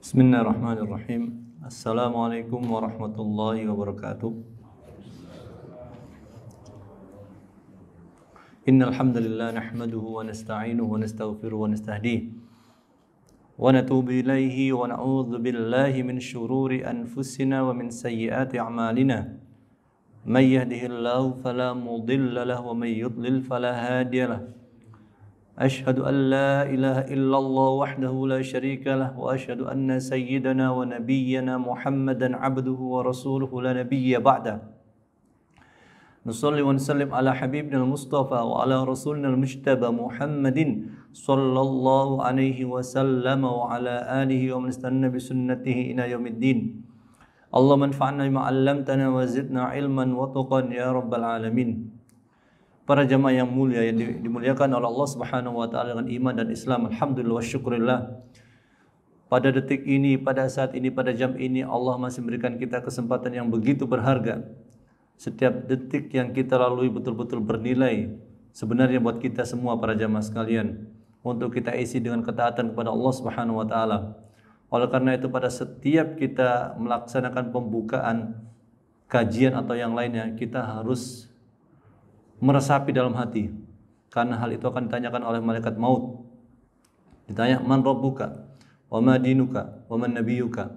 Bismillahirrahmanirrahim. Assalamualaikum warahmatullahi wabarakatuh. Innal hamdalillah nahmaduhu wa nasta'inuhu wa nastaghfiruhu wa nastahdihi wa natubu ilaihi wa na'udzu billahi min syururi anfusina wa min sayyiati a'malina. May yahdihillahu fala mudilla lahu wa may yudlil fala hadiya lahu. أشهد أن لا إله إلا الله وحده لا شريك له وأشهد أن سيدنا ونبينا محمدا عبده ورسوله لا نبي بعده نصلي ونسلم على حبيبنا المصطفى وعلى رسولنا المجتبى محمد صلى الله عليه وسلم وعلى آله ومن استنى بسنته إلى يوم الدين اللهم انفعنا بما علمتنا وزدنا علما وتقا يا رب العالمين. Para jamaah yang mulia yang dimuliakan oleh Allah Subhanahu wa taala dengan iman dan Islam, alhamdulillah wa syukurillah. Pada detik ini, pada saat ini, pada jam ini Allah masih memberikan kita kesempatan yang begitu berharga. Setiap detik yang kita lalui betul-betul bernilai sebenarnya buat kita semua para jamaah sekalian, untuk kita isi dengan ketaatan kepada Allah Subhanahu wa taala. Oleh karena itu pada setiap kita melaksanakan pembukaan kajian atau yang lainnya, kita harus meresapi dalam hati, karena hal itu akan ditanyakan oleh malaikat maut. Ditanya, man rabbuka wa ma dinuka wa man nabiyuka.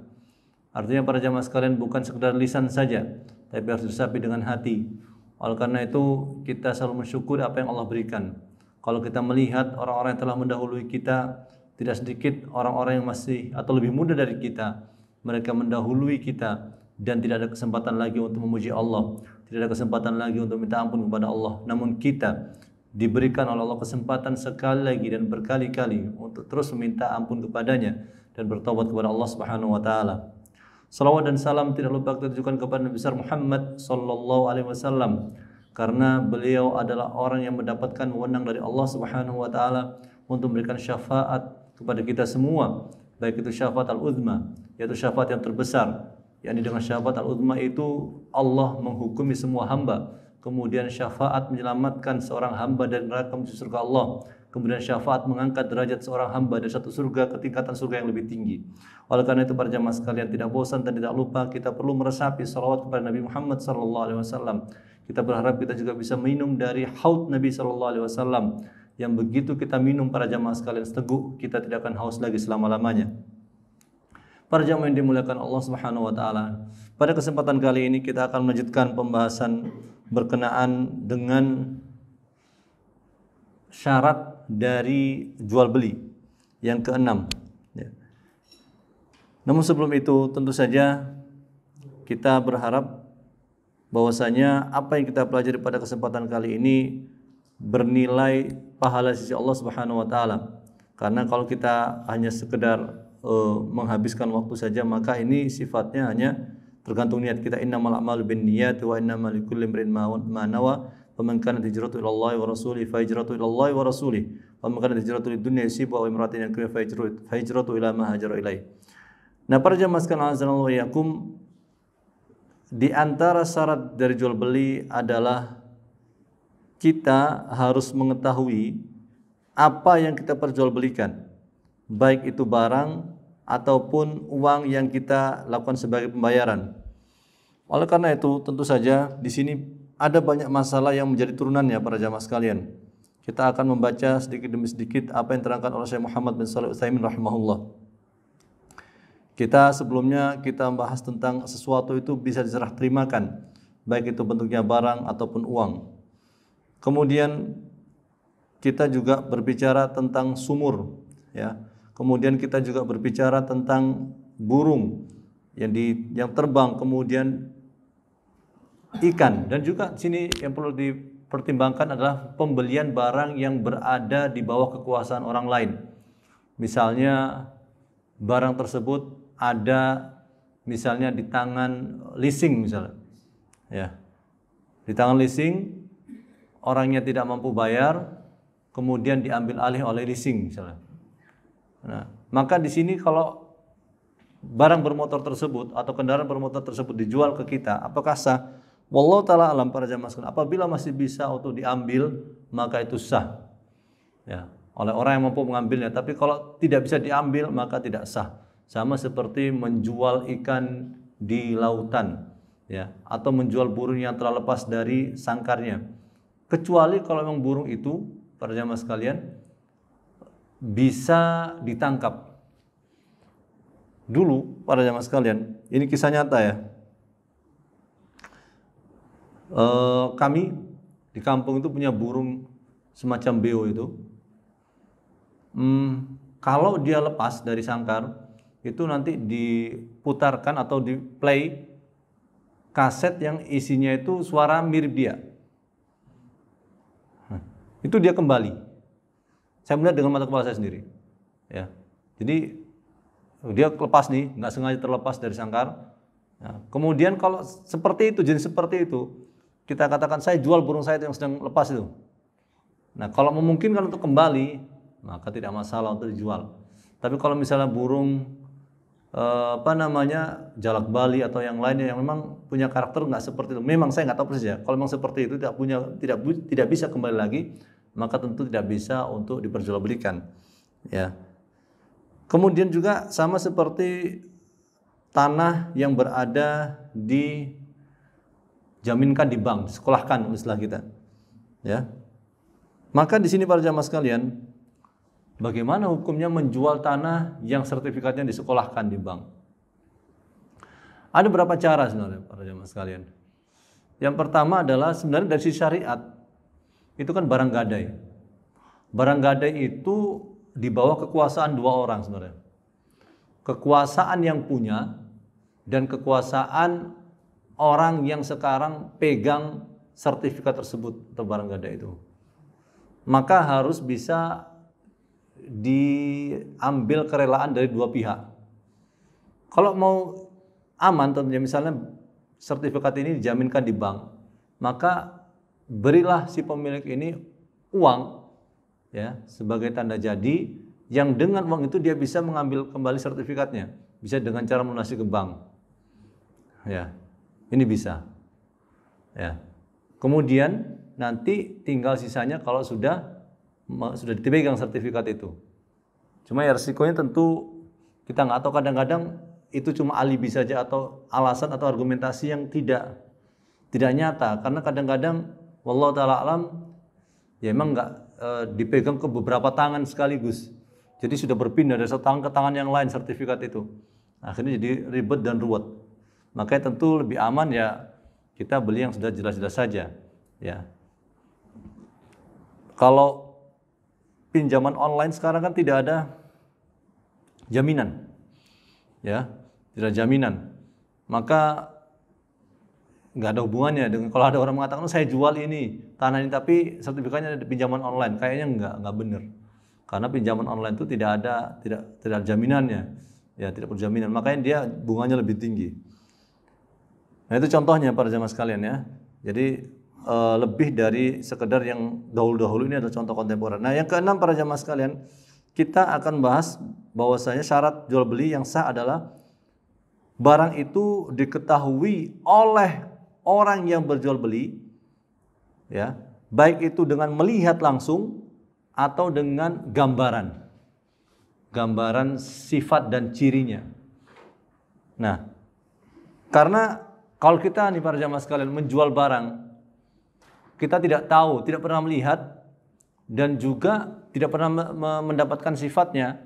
Artinya para jamaah sekalian, bukan sekedar lisan saja, tapi harus diresapi dengan hati. Oleh karena itu kita selalu mensyukuri apa yang Allah berikan. Kalau kita melihat orang-orang yang telah mendahului kita, tidak sedikit orang-orang yang masih atau lebih muda dari kita, mereka mendahului kita dan tidak ada kesempatan lagi untuk memuji Allah, tidak ada kesempatan lagi untuk minta ampun kepada Allah. Namun kita diberikan oleh Allah kesempatan sekali lagi dan berkali-kali untuk terus meminta ampun kepadanya dan bertobat kepada Allah Subhanahu wa taala. Salawat dan salam tidak lupa kita tujukan kepada Nabi besar Muhammad sallallahu alaihi wasallam, karena beliau adalah orang yang mendapatkan wewenang dari Allah Subhanahu wa taala untuk memberikan syafaat kepada kita semua, baik itu syafaat al-uzma, yaitu syafaat yang terbesar. Yakni dengan syafaat al-uzma itu Allah menghukumi semua hamba, kemudian syafaat menyelamatkan seorang hamba dari neraka menuju surga Allah, kemudian syafaat mengangkat derajat seorang hamba dari satu surga ke tingkatan surga yang lebih tinggi. Oleh karena itu para jamaah sekalian, tidak bosan dan tidak lupa kita perlu meresapi salawat kepada Nabi Muhammad sallallahu alaihi wasallam. Kita berharap kita juga bisa minum dari haud Nabi sallallahu alaihi wasallam, yang begitu kita minum para jamaah sekalian seteguk, kita tidak akan haus lagi selama-lamanya. Para jamaah yang dimuliakan Allah Subhanahu wa taala, pada kesempatan kali ini kita akan melanjutkan pembahasan berkenaan dengan syarat dari jual beli yang keenam. Namun sebelum itu tentu saja kita berharap bahwasanya apa yang kita pelajari pada kesempatan kali ini bernilai pahala sisi Allah Subhanahu wa taala. Karena kalau kita hanya sekedar menghabiskan waktu saja, maka ini sifatnya hanya tergantung niat kita. Innamal a'malu binniyati wa innamal likulli imrin ma nawa. Faman kanat hijratuhu ilallahi wa rasulihi fa hijratuhu ilallahi wa rasulihi. Faman kanat hijratuhu lidunya yusibuha wa imra'atin yakriha fa hijratuhu ila ma hajara ilaih. Nah, para jamaah sekalian azanallahu wa iyyakum, di antara syarat dari jual beli adalah kita harus mengetahui apa yang kita perjualbelikan, baik itu barang ataupun uang yang kita lakukan sebagai pembayaran. Oleh karena itu tentu saja di sini ada banyak masalah yang menjadi turunannya para jamaah sekalian. Kita akan membaca sedikit demi sedikit apa yang terangkan oleh Syekh Muhammad bin Shalih Al-Utsaimin rahimahullah. Sebelumnya kita membahas tentang sesuatu itu bisa diserah terimakan, baik itu bentuknya barang ataupun uang. Kemudian kita juga berbicara tentang sumur, ya. Kemudian kita juga berbicara tentang burung yang terbang, kemudian ikan, dan juga sini yang perlu dipertimbangkan adalah pembelian barang yang berada di bawah kekuasaan orang lain. Misalnya barang tersebut ada misalnya di tangan leasing misalnya. Ya. Di tangan leasing, orangnya tidak mampu bayar, kemudian diambil alih oleh leasing misalnya. Nah, maka di sini kalau barang bermotor tersebut atau kendaraan bermotor tersebut dijual ke kita, apakah sah? Wallahu taala alam para jamaah sekalian. Apabila masih bisa untuk diambil, maka itu sah. Ya, oleh orang yang mampu mengambilnya. Tapi kalau tidak bisa diambil, maka tidak sah. sama seperti menjual ikan di lautan, ya, atau menjual burung yang telah lepas dari sangkarnya. Kecuali kalau memang burung itu, para jamaah sekalian, bisa ditangkap. Dulu, para jamaah sekalian, ini kisah nyata ya. Kami di kampung itu punya burung semacam beo itu. Kalau dia lepas dari sangkar, itu nanti diputarkan atau di play kaset yang isinya itu suara mirip dia. Itu dia kembali. Saya melihat dengan mata kepala saya sendiri. Ya, jadi dia lepas nih, nggak sengaja terlepas dari sangkar. Nah, kemudian kalau seperti itu, jenis seperti itu, kita katakan saya jual burung saya itu yang sedang lepas itu. Nah, kalau memungkinkan untuk kembali, maka tidak masalah untuk dijual. Tapi kalau misalnya burung jalak Bali atau yang lainnya yang memang punya karakter nggak seperti itu, memang saya nggak tahu persis ya. Kalau memang seperti itu tidak bisa kembali lagi, maka tentu tidak bisa untuk diperjualbelikan. Ya. Kemudian juga sama seperti tanah yang berada dijaminkan di bank, disekolahkan istilah kita. Ya. Maka di sini para jamaah sekalian, bagaimana hukumnya menjual tanah yang sertifikatnya disekolahkan di bank? Ada beberapa cara sebenarnya para jamaah sekalian. Yang pertama adalah sebenarnya dari sisi syariat, itu kan barang gadai. Barang gadai itu di bawah kekuasaan dua orang sebenarnya. Kekuasaan yang punya dan kekuasaan orang yang sekarang pegang sertifikat tersebut atau barang gadai itu. Maka harus bisa diambil kerelaan dari dua pihak. Kalau mau aman tentunya, misalnya sertifikat ini dijaminkan di bank, maka berilah si pemilik ini uang ya sebagai tanda jadi, yang dengan uang itu dia bisa mengambil kembali sertifikatnya, bisa dengan cara melunasi ke bank. Ya. Ini bisa. Ya. Kemudian nanti tinggal sisanya kalau sudah dipegang sertifikat itu. Cuma ya resikonya tentu kita nggak tahu, kadang-kadang itu cuma alibi saja atau alasan atau argumentasi yang tidak nyata, karena kadang-kadang wallahu taala alam ya emang nggak dipegang ke beberapa tangan sekaligus. Jadi sudah berpindah dari satu tangan ke tangan yang lain sertifikat itu. Akhirnya jadi ribet dan ruwet. Makanya tentu lebih aman ya kita beli yang sudah jelas-jelas saja. Ya. Kalau pinjaman online sekarang kan tidak ada jaminan, ya, tidak jaminan. Maka nggak ada hubungannya dengan kalau ada orang mengatakan saya jual ini tanah ini tapi sertifikatnya ada di pinjaman online, kayaknya nggak benar. Karena pinjaman online itu tidak ada jaminannya, ya tidak berjaminan. Makanya dia bunganya lebih tinggi. Nah itu contohnya para jamaah sekalian ya. Jadi lebih dari sekedar yang dahulu-dahulu, ini adalah contoh kontemporer. Nah yang keenam para jamaah sekalian, kita akan bahas bahwasanya syarat jual beli yang sah adalah barang itu diketahui oleh orang yang berjual beli, ya, baik itu dengan melihat langsung atau dengan gambaran sifat dan cirinya. Nah, karena kalau kita nih para jamaah sekalian menjual barang, kita tidak tahu, tidak pernah melihat, dan juga tidak pernah mendapatkan sifatnya,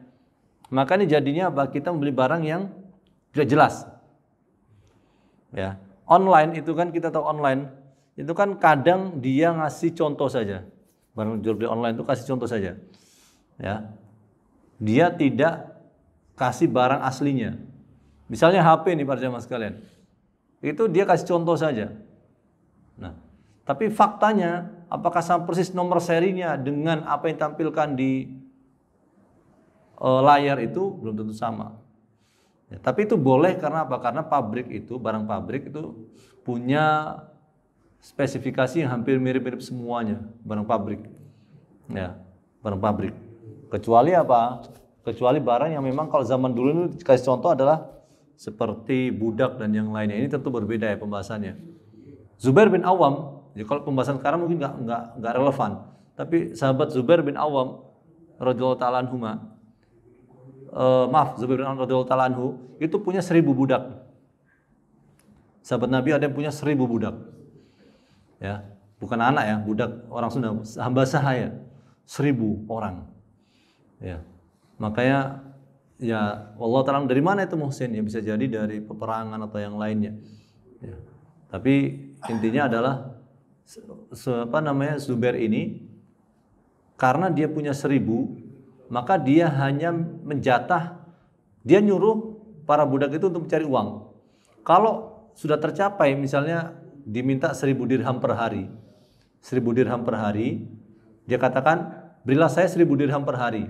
maka ini jadinya apa? Kita membeli barang yang tidak jelas. Ya, online itu kan kita tahu online itu kan kadang dia ngasih contoh saja. Barang jual beli online itu kasih contoh saja. Ya. Dia tidak kasih barang aslinya. Misalnya HP nih para jamaah sekalian. Itu dia kasih contoh saja. Nah, tapi faktanya apakah sama persis nomor serinya dengan apa yang ditampilkan di layar itu belum tentu sama. Ya, tapi itu boleh karena apa? Karena pabrik itu, barang pabrik itu punya spesifikasi yang hampir mirip-mirip semuanya, barang pabrik. Ya, barang pabrik. Kecuali apa? Kecuali barang yang memang kalau zaman dulu itu kasih contoh adalah seperti budak dan yang lainnya. Ini tentu berbeda ya pembahasannya. Zubair bin Awam, jadi kalau pembahasan sekarang mungkin nggak relevan. Tapi sahabat Zubair bin Awam radhiyallahu ta'ala anhuma, Zubair bin Awam radhiyallahu taala anhu itu punya 1000 budak. Sahabat Nabi ada yang punya 1000 budak. Ya, bukan anak ya, budak orang Sunda, hamba sahaya 1000 orang. Ya. Makanya ya Allah taala dari mana itu Muhsin? Ya bisa jadi dari peperangan atau yang lainnya. Ya. Tapi intinya adalah Zubair ini karena dia punya 1000, maka dia hanya dia nyuruh para budak itu untuk mencari uang. Kalau sudah tercapai, misalnya diminta 1000 dirham per hari, 1000 dirham per hari, dia katakan, berilah saya 1000 dirham per hari,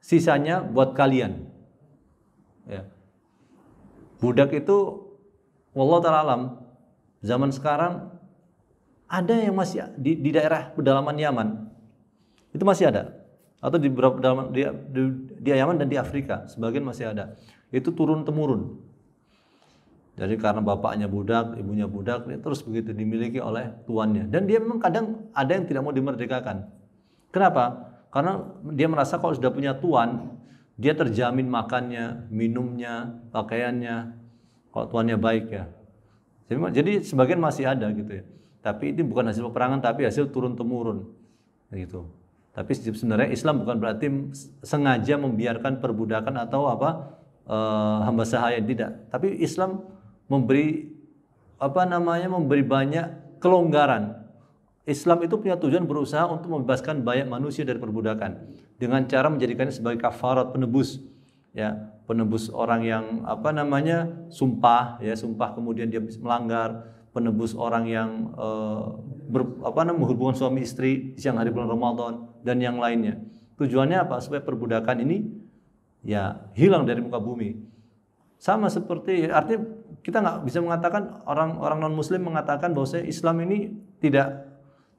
sisanya buat kalian. Ya. Budak itu, wallahu ta'ala alam, zaman sekarang ada yang masih di daerah pedalaman Yaman, itu masih ada. Atau di beberapa di Yaman dan di Afrika sebagian masih ada. Itu turun temurun. Jadi karena bapaknya budak, ibunya budak, dia terus begitu dimiliki oleh tuannya. Dan dia memang kadang ada yang tidak mau dimerdekakan. Kenapa? Karena dia merasa kalau sudah punya tuan, dia terjamin makannya, minumnya, pakaiannya. Kalau tuannya baik ya. Jadi sebagian masih ada gitu ya. Tapi ini bukan hasil peperangan, tapi hasil turun temurun gitu. Tapi sebenarnya Islam bukan berarti sengaja membiarkan perbudakan atau hamba sahaya, tidak. Tapi Islam memberi memberi banyak kelonggaran. Islam itu punya tujuan berusaha untuk membebaskan banyak manusia dari perbudakan dengan cara menjadikannya sebagai kafarat, penebus, ya, penebus orang yang sumpah, ya, sumpah kemudian dia melanggar, penebus orang yang berhubungan suami istri di siang hari bulan Ramadan dan yang lainnya. Tujuannya apa? Supaya perbudakan ini ya hilang dari muka bumi. Sama seperti, artinya kita nggak bisa mengatakan orang non Muslim mengatakan bahwa Islam ini tidak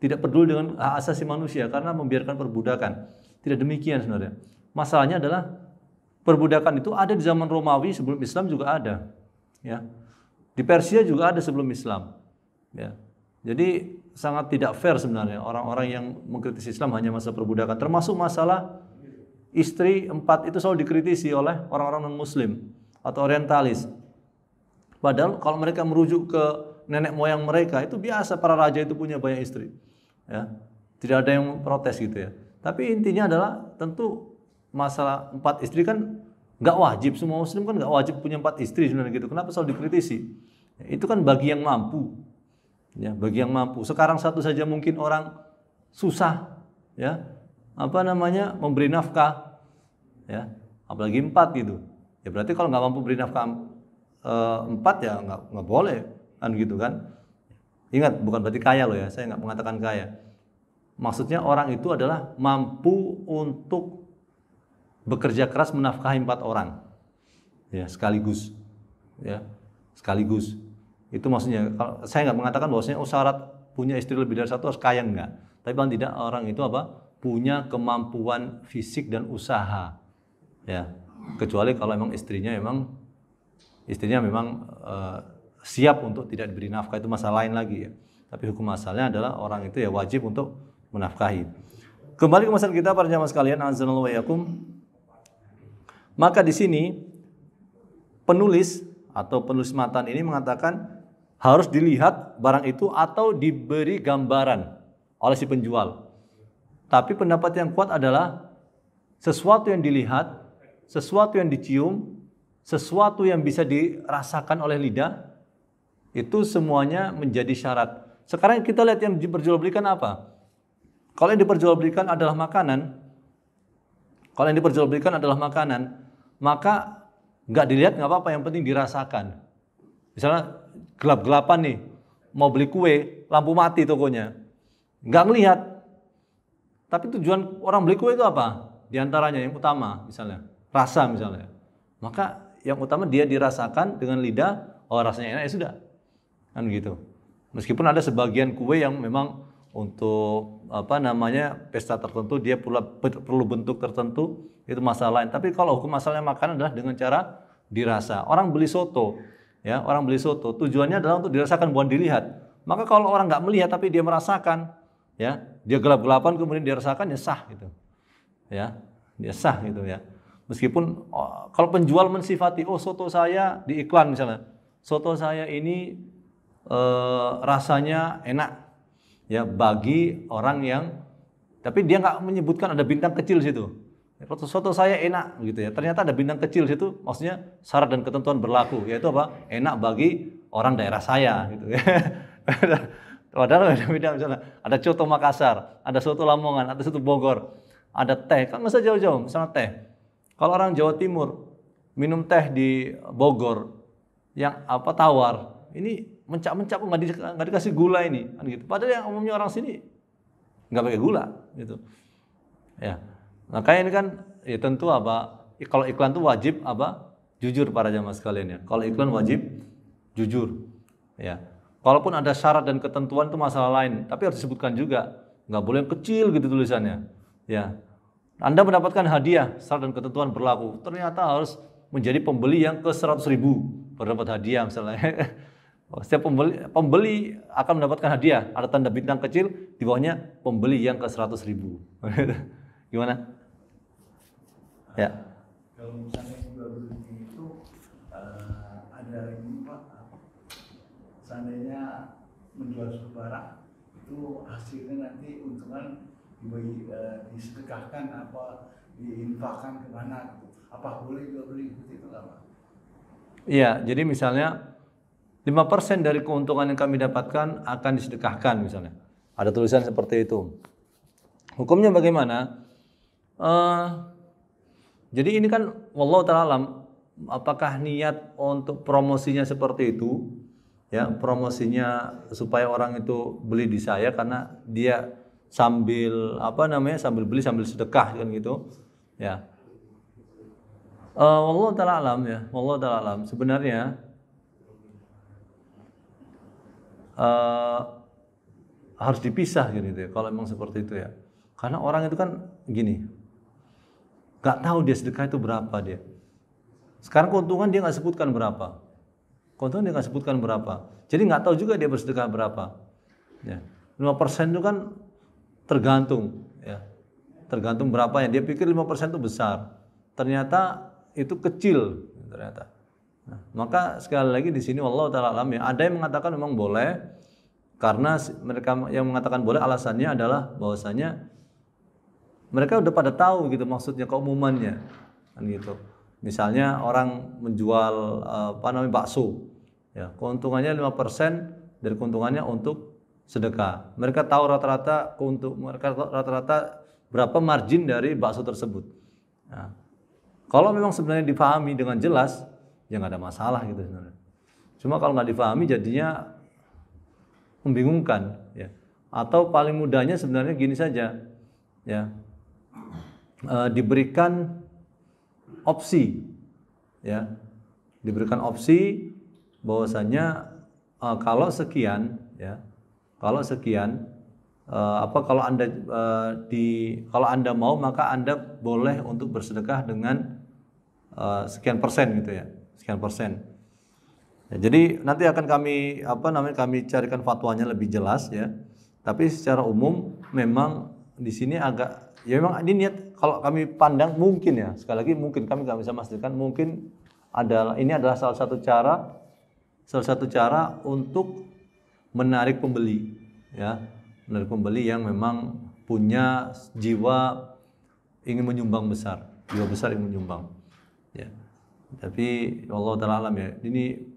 peduli dengan hak asasi manusia karena membiarkan perbudakan. Tidak demikian sebenarnya. Masalahnya adalah perbudakan itu ada di zaman Romawi sebelum Islam juga ada. Ya. Di Persia juga ada sebelum Islam. Ya. Jadi sangat tidak fair sebenarnya orang-orang yang mengkritisi Islam hanya masa perbudakan. Termasuk masalah istri 4 itu selalu dikritisi oleh orang-orang non-Muslim atau orientalis. Padahal kalau mereka merujuk ke nenek moyang mereka, itu biasa para raja itu punya banyak istri. Ya. Tidak ada yang protes gitu ya. Tapi intinya adalah tentu masalah 4 istri kan nggak wajib, semua Muslim kan nggak wajib punya 4 istri sebenarnya gitu. Kenapa selalu dikritisi? Itu kan bagi yang mampu. Ya, bagi yang mampu. Sekarang satu saja mungkin orang susah, ya, memberi nafkah, ya, apalagi 4 gitu. Ya berarti kalau nggak mampu beri nafkah 4 ya nggak boleh kan gitu kan. Ingat, bukan berarti kaya loh ya. Saya nggak mengatakan kaya. Maksudnya orang itu adalah mampu untuk bekerja keras menafkahi 4 orang, ya, sekaligus, ya, sekaligus. Itu maksudnya. Kalau saya nggak mengatakan bahwasanya syarat punya istri lebih dari 1 harus kaya, enggak. Tapi paling tidak orang itu punya kemampuan fisik dan usaha, ya. Kecuali kalau memang istrinya memang siap untuk tidak diberi nafkah, itu masalah lain lagi ya. Tapi hukum asalnya adalah orang itu ya wajib untuk menafkahi. Kembali ke masalah kita para jamaah sekalian, azanallahu wa iyyakum. Maka di sini penulis matan ini mengatakan harus dilihat barang itu atau diberi gambaran oleh si penjual. Tapi pendapat yang kuat adalah sesuatu yang dilihat, sesuatu yang dicium, sesuatu yang bisa dirasakan oleh lidah, itu semuanya menjadi syarat. Sekarang kita lihat yang diperjualbelikan apa? Kalau yang diperjualbelikan adalah makanan, maka nggak dilihat nggak apa-apa, yang penting dirasakan. Misalnya gelap-gelapan nih, mau beli kue, lampu mati tokonya, nggak ngelihat. Tapi tujuan orang beli kue itu apa? Di antaranya yang utama, misalnya rasa misalnya. Maka yang utama dia dirasakan dengan lidah, oh rasanya enak ya sudah, kan gitu. Meskipun ada sebagian kue yang memang untuk pesta tertentu dia perlu bentuk tertentu, itu masalah lain. Tapi kalau hukum asalnya makan adalah dengan cara dirasa. Orang beli soto, ya, tujuannya adalah untuk dirasakan, bukan dilihat. Maka kalau orang nggak melihat tapi dia merasakan, ya, dia gelap-gelapan kemudian dirasakan, ya sah gitu, ya, dia sah gitu ya. Meskipun kalau penjual mensifati, oh soto saya di iklan misalnya, soto saya ini rasanya enak ya bagi orang yang, tapi dia nggak menyebutkan ada bintang kecil situ. Soto saya enak gitu ya. Ternyata ada bintang kecil situ, maksudnya syarat dan ketentuan berlaku, yaitu apa? Enak bagi orang daerah saya gitu ya. Padahal beda-beda, misalnya ada soto Makassar, ada soto Lamongan, ada soto Bogor, ada teh, kan masa jauh-jauh, misalnya teh. Kalau orang Jawa Timur minum teh di Bogor yang apa tawar, ini mencak-mencak kok nggak dikasih gula ini, kan gitu. Padahal yang umumnya orang sini nggak pakai gula, gitu. Ya, makanya ini kan ya tentu apa? Kalau iklan tuh wajib apa? Jujur para jamaah sekalian ya. Kalau iklan wajib jujur, ya. Kalaupun ada syarat dan ketentuan itu masalah lain, tapi harus disebutkan juga. Nggak boleh yang kecil gitu tulisannya, ya. Anda mendapatkan hadiah, syarat dan ketentuan berlaku. Ternyata harus menjadi pembeli yang ke 100.000 baru dapat hadiah misalnya. Setiap pembeli akan mendapatkan hadiah. Ada tanda bintang kecil di bawahnya pembeli yang ke 100.000. Gimana? Ya. Kalau misalnya jual beli itu ada ini Pak, seandainya menjual suatu barang itu hasilnya nanti untungan disedekahkan apa diinfakkan kemana gitu. Apa boleh jual beli seperti itu nggak Pak? Iya, jadi misalnya 5% dari keuntungan yang kami dapatkan akan disedekahkan misalnya. Ada tulisan seperti itu. Hukumnya bagaimana? Jadi ini kan wallahu ta'ala alam, apakah niat untuk promosinya seperti itu? Ya, promosinya supaya orang itu beli di saya karena dia sambil sambil beli sambil sedekah kan gitu. Ya. Wallahu ta'ala alam ya, wallahu ta'ala alam. Sebenarnya harus dipisah gitu ya, kalau memang seperti itu ya. Karena orang itu kan gini, nggak tahu dia sedekah itu berapa dia. Sekarang keuntungan dia nggak sebutkan berapa. Keuntungan dia nggak sebutkan berapa. Jadi nggak tahu juga dia bersedekah berapa. Ya. 5% itu kan tergantung ya. Tergantung berapa ya. Dia pikir 5% itu besar. Ternyata itu kecil ternyata. Nah, maka sekali lagi di sini wallahu ta'ala alam ya. Ada yang mengatakan memang boleh karena mereka yang mengatakan boleh alasannya adalah bahwasanya mereka udah pada tahu gitu maksudnya keumumannya kan gitu. Misalnya orang menjual bakso ya, keuntungannya 5% dari keuntungannya untuk sedekah. Mereka tahu mereka rata-rata berapa margin dari bakso tersebut. Nah, kalau memang sebenarnya dipahami dengan jelas, ya nggak ada masalah gitu sebenarnya. Cuma kalau nggak dipahami jadinya membingungkan ya. Atau paling mudahnya sebenarnya gini saja ya, diberikan opsi ya, diberikan opsi bahwasanya kalau sekian ya, kalau sekian kalau Anda mau maka Anda boleh untuk bersedekah dengan sekian persen gitu ya, sekian persen. Ya, jadi nanti akan kami carikan fatwanya lebih jelas ya. Tapi secara umum memang di sini agak ya memang ini niat kalau kami pandang mungkin ya, sekali lagi mungkin kami nggak bisa memastikan, mungkin ini adalah salah satu cara untuk menarik pembeli ya, menarik pembeli yang memang punya jiwa ingin menyumbang besar, jiwa besar ingin menyumbang ya. Tapi Allah ta'ala alam ya, ini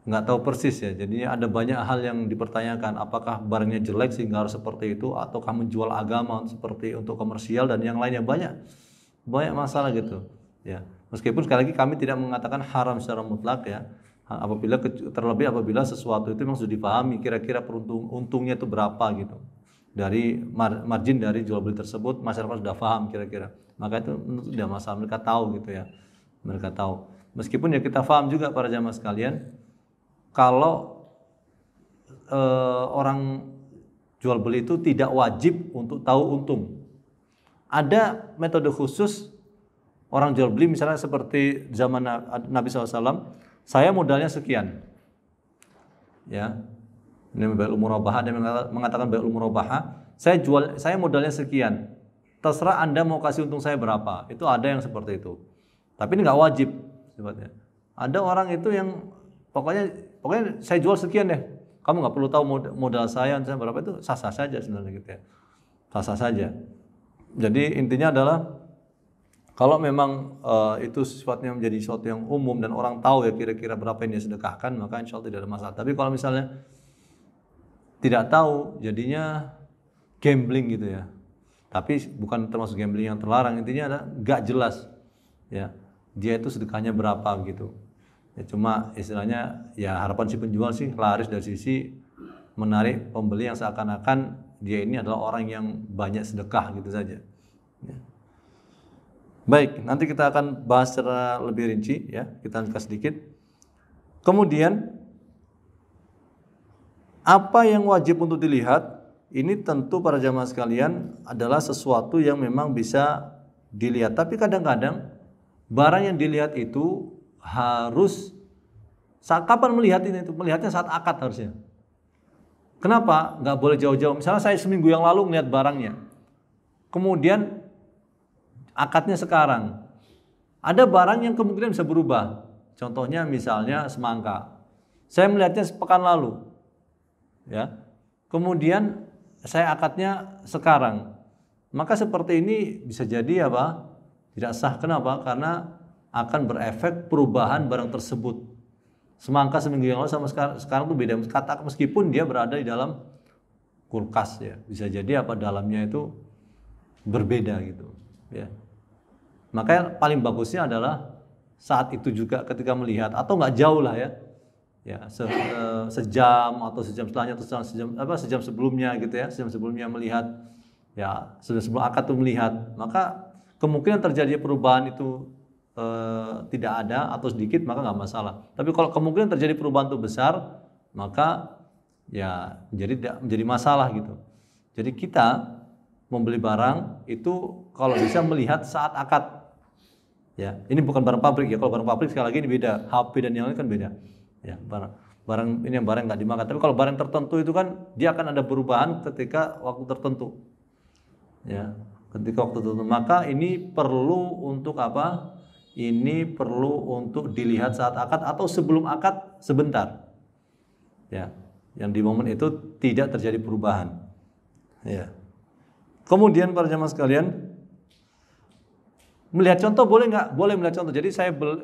nggak tahu persis ya. Jadi ada banyak hal yang dipertanyakan, apakah barangnya jelek sehingga harus seperti itu, ataukah menjual agama seperti untuk komersial dan yang lainnya, banyak masalah gitu ya. Meskipun sekali lagi kami tidak mengatakan haram secara mutlak ya, terlebih apabila sesuatu itu memang sudah dipahami kira-kira untungnya itu berapa gitu, dari margin dari jual beli tersebut masyarakat sudah paham kira-kira, maka itu tidak masalah, mereka tahu gitu ya, mereka tahu. Meskipun ya kita paham juga para jamaah sekalian, kalau orang jual beli itu tidak wajib untuk tahu untung. Ada metode khusus orang jual beli, misalnya seperti zaman Nabi SAW, saya modalnya sekian. Ya. Ini bai'ul murabahah, dia mengatakan bai'ul murabahah, saya modalnya sekian. terserah Anda mau kasih untung saya berapa. Itu ada yang seperti itu. Tapi ini nggak wajib sifatnya. Ada orang itu yang pokoknya saya jual sekian deh. Kamu nggak perlu tahu modal saya berapa, itu sah-sah saja sebenarnya gitu ya. Sah-sah saja. Jadi intinya adalah kalau memang itu sifatnya menjadi sesuatu yang umum dan orang tahu ya kira-kira berapa yang dia sedekahkan, maka insya Allah tidak ada masalah. Tapi kalau misalnya tidak tahu, jadinya gambling gitu ya. Tapi bukan termasuk gambling yang terlarang, intinya ada nggak jelas ya dia itu sedekahnya berapa gitu ya. Cuma istilahnya ya harapan si penjual sih laris dari sisi menarik pembeli yang seakan-akan dia ini adalah orang yang banyak sedekah gitu saja ya. Baik, nanti kita akan bahas secara lebih rinci ya, kita angkat sedikit. Kemudian apa yang wajib untuk dilihat, ini tentu para jamaah sekalian adalah sesuatu yang memang bisa dilihat. Tapi kadang-kadang barang yang dilihat itu harus kapan melihat ini? Itu melihatnya saat akad harusnya. Kenapa? Nggak boleh jauh-jauh. Misalnya saya seminggu yang lalu melihat barangnya, kemudian akadnya sekarang. Ada barang yang kemungkinan bisa berubah. Contohnya misalnya semangka. Saya melihatnya sepekan lalu, ya. Kemudian saya akadnya sekarang. Maka seperti ini bisa jadi apa? Tidak sah. Kenapa? Karena akan berefek perubahan barang tersebut. Semangka seminggu yang lalu sama sekarang itu beda. Kata meskipun dia berada di dalam kulkas ya, bisa jadi apa dalamnya itu berbeda gitu. Ya. Makanya paling bagusnya adalah saat itu juga ketika melihat atau nggak jauh lah ya. Ya sejam atau sejam setelahnya atau sejam sebelumnya gitu ya, sejam sebelumnya melihat ya, sudah sebelum akad itu melihat, maka kemungkinan terjadi perubahan itu tidak ada atau sedikit, maka nggak masalah. Tapi kalau kemungkinan terjadi perubahan itu besar, maka ya menjadi masalah gitu. Jadi kita membeli barang itu kalau bisa melihat saat akad. Ya, ini bukan barang pabrik ya. Kalau barang pabrik sekali lagi ini beda, HP dan yang lain kan beda. Ya, barang ini yang barang nggak dimakan. Tapi kalau barang tertentu itu kan dia akan ada perubahan ketika waktu tertentu. Ya, ketika waktu tertentu. Maka ini perlu untuk apa? Ini perlu untuk dilihat saat akad atau sebelum akad sebentar. Ya, yang di momen itu tidak terjadi perubahan. Ya. Kemudian para jamaah sekalian, melihat contoh boleh nggak? Boleh melihat contoh. Jadi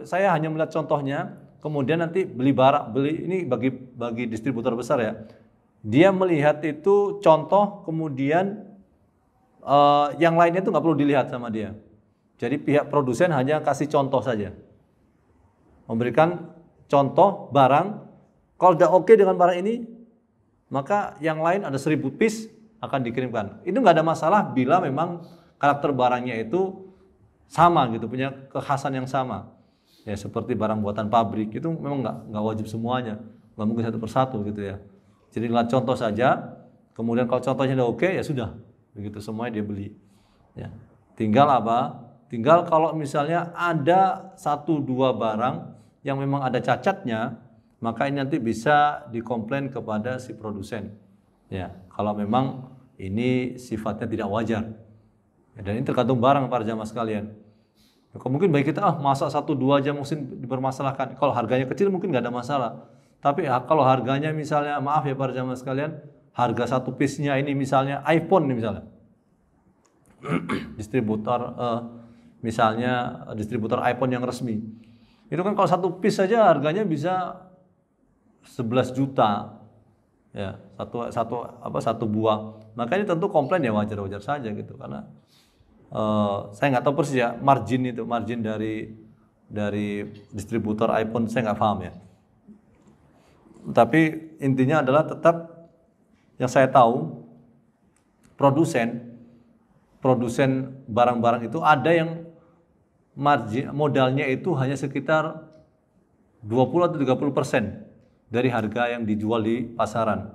saya hanya melihat contohnya. Kemudian nanti beli ini bagi distributor besar ya. Dia melihat itu contoh, kemudian yang lainnya itu nggak perlu dilihat sama dia. Jadi pihak produsen hanya kasih contoh saja, memberikan contoh barang. Kalau udah oke dengan barang ini, maka yang lain ada 1000 piece akan dikirimkan. Itu nggak ada masalah bila memang karakter barangnya itu sama gitu, punya kekhasan yang sama. Ya seperti barang buatan pabrik itu memang nggak wajib semuanya, nggak mungkin satu persatu gitu ya. Jadi lihat contoh saja, kemudian kalau contohnya udah oke ya sudah, begitu semuanya dia beli. Ya. Tinggal apa? Tinggal kalau misalnya ada 1-2 barang yang memang ada cacatnya, maka ini nanti bisa dikomplain kepada si produsen. Ya, kalau memang ini sifatnya tidak wajar. Ya, dan ini tergantung barang para jamaah sekalian. Ya, mungkin bagi kita masa 1-2 aja mungkin dipermasalahkan. Kalau harganya kecil mungkin nggak ada masalah. Tapi kalau harganya misalnya, maaf ya para jamaah sekalian, harga 1 piece-nya ini misalnya iPhone nih misalnya. Distributor iPhone yang resmi. Itu kan kalau 1 piece saja harganya bisa 11 juta. Ya, satu buah. Maka ini tentu komplain ya wajar-wajar saja gitu, karena saya nggak tahu persis ya margin dari distributor iPhone, saya nggak paham ya. Tapi intinya adalah tetap yang saya tahu produsen barang-barang itu ada yang margin modalnya itu hanya sekitar 20 atau 30% dari harga yang dijual di pasaran.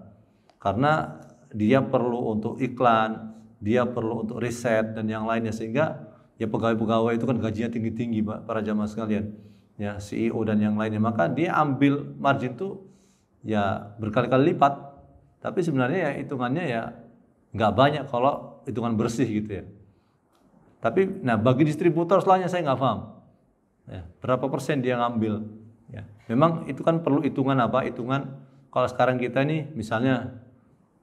Karena dia perlu untuk iklan, dia perlu untuk riset dan yang lainnya, sehingga ya pegawai-pegawai itu kan gajinya tinggi-tinggi para jamaah sekalian. Ya, CEO dan yang lainnya, maka dia ambil margin itu ya berkali-kali lipat. Tapi sebenarnya ya hitungannya ya nggak banyak kalau hitungan bersih gitu ya. Tapi, nah bagi distributor setelahnya saya nggak paham. Ya, berapa persen dia ngambil? Ya, memang itu kan perlu hitungan apa? Hitungan kalau sekarang kita nih, misalnya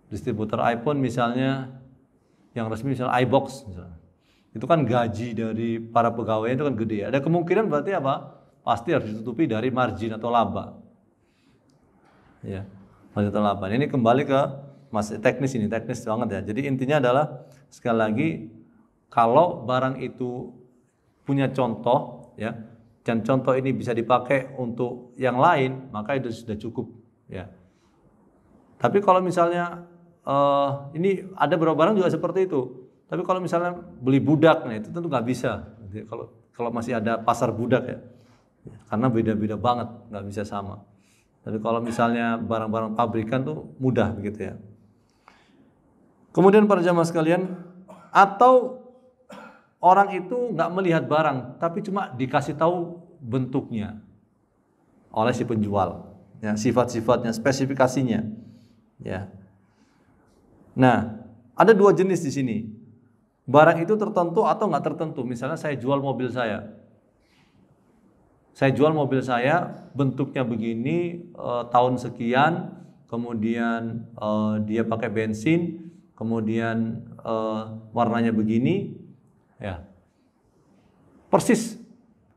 distributor iPhone misalnya, yang resmi misalnya iBox, misalnya. Itu kan gaji dari para pegawai itu kan gede. Ada kemungkinan berarti apa? Pasti harus ditutupi dari margin atau laba. Ya, margin atau laba. Ini kembali ke masih teknis ini, teknis banget ya. Jadi intinya adalah sekali lagi kalau barang itu punya contoh, ya, dan contoh ini bisa dipakai untuk yang lain, maka itu sudah cukup, ya. Tapi kalau misalnya ini ada beberapa barang juga seperti itu. Tapi kalau misalnya beli budak, nah itu tentu nggak bisa. Jadi kalau masih ada pasar budak ya, karena beda-beda banget, nggak bisa sama. Tapi kalau misalnya barang-barang pabrikan tuh mudah begitu ya. Kemudian para jamaah sekalian, atau orang itu nggak melihat barang, tapi cuma dikasih tahu bentuknya oleh si penjual, ya, sifat-sifatnya, spesifikasinya, ya. Nah, ada dua jenis di sini. Barang itu tertentu atau nggak tertentu. Misalnya saya jual mobil saya. Saya jual mobil saya, bentuknya begini, tahun sekian, kemudian dia pakai bensin, kemudian warnanya begini, ya, persis,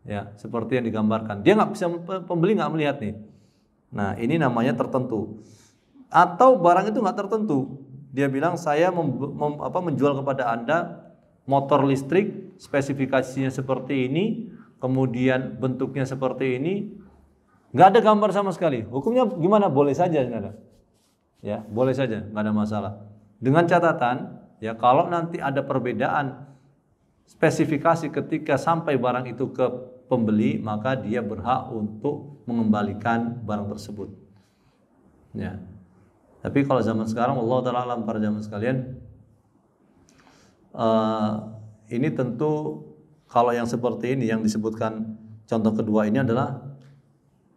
ya, seperti yang digambarkan. Dia nggak bisa, pembeli nggak melihat nih. Nah, ini namanya tertentu. Atau barang itu nggak tertentu. Dia bilang saya menjual kepada Anda motor listrik, spesifikasinya seperti ini, kemudian bentuknya seperti ini, nggak ada gambar sama sekali. Hukumnya gimana? Boleh saja, ya, boleh saja, nggak ada masalah. Dengan catatan, ya, kalau nanti ada perbedaan spesifikasi ketika sampai barang itu ke pembeli, maka dia berhak untuk mengembalikan barang tersebut. Ya. Tapi kalau zaman sekarang, Allah Ta'ala alam, para jamaah sekalian, ini tentu kalau yang seperti ini yang disebutkan contoh kedua ini adalah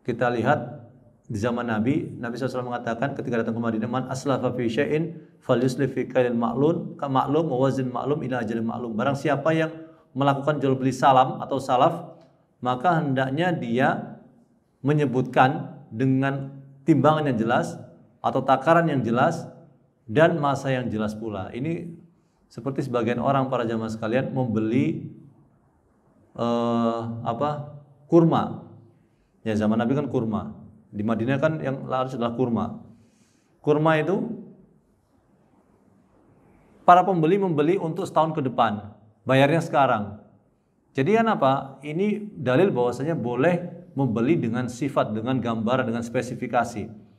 kita lihat di zaman Nabi SAW mengatakan ketika datang ke Madinah, man aslafa fi syai'in falyuslif fi kailin ma'lum wa wazin ma'lum ila ajalin ma'lum. Barang siapa yang melakukan jual beli salam atau salaf, maka hendaknya dia menyebutkan dengan timbangan yang jelas atau takaran yang jelas dan masa yang jelas pula. Ini seperti sebagian orang, para jamaah sekalian, membeli kurma. Ya, zaman Nabi kan kurma. Di Madinah kan yang laris adalah kurma. Kurma itu para pembeli membeli untuk setahun ke depan, bayarnya sekarang. Jadi kan apa? Ini dalil bahwasanya boleh membeli dengan sifat, dengan gambar, dengan spesifikasi.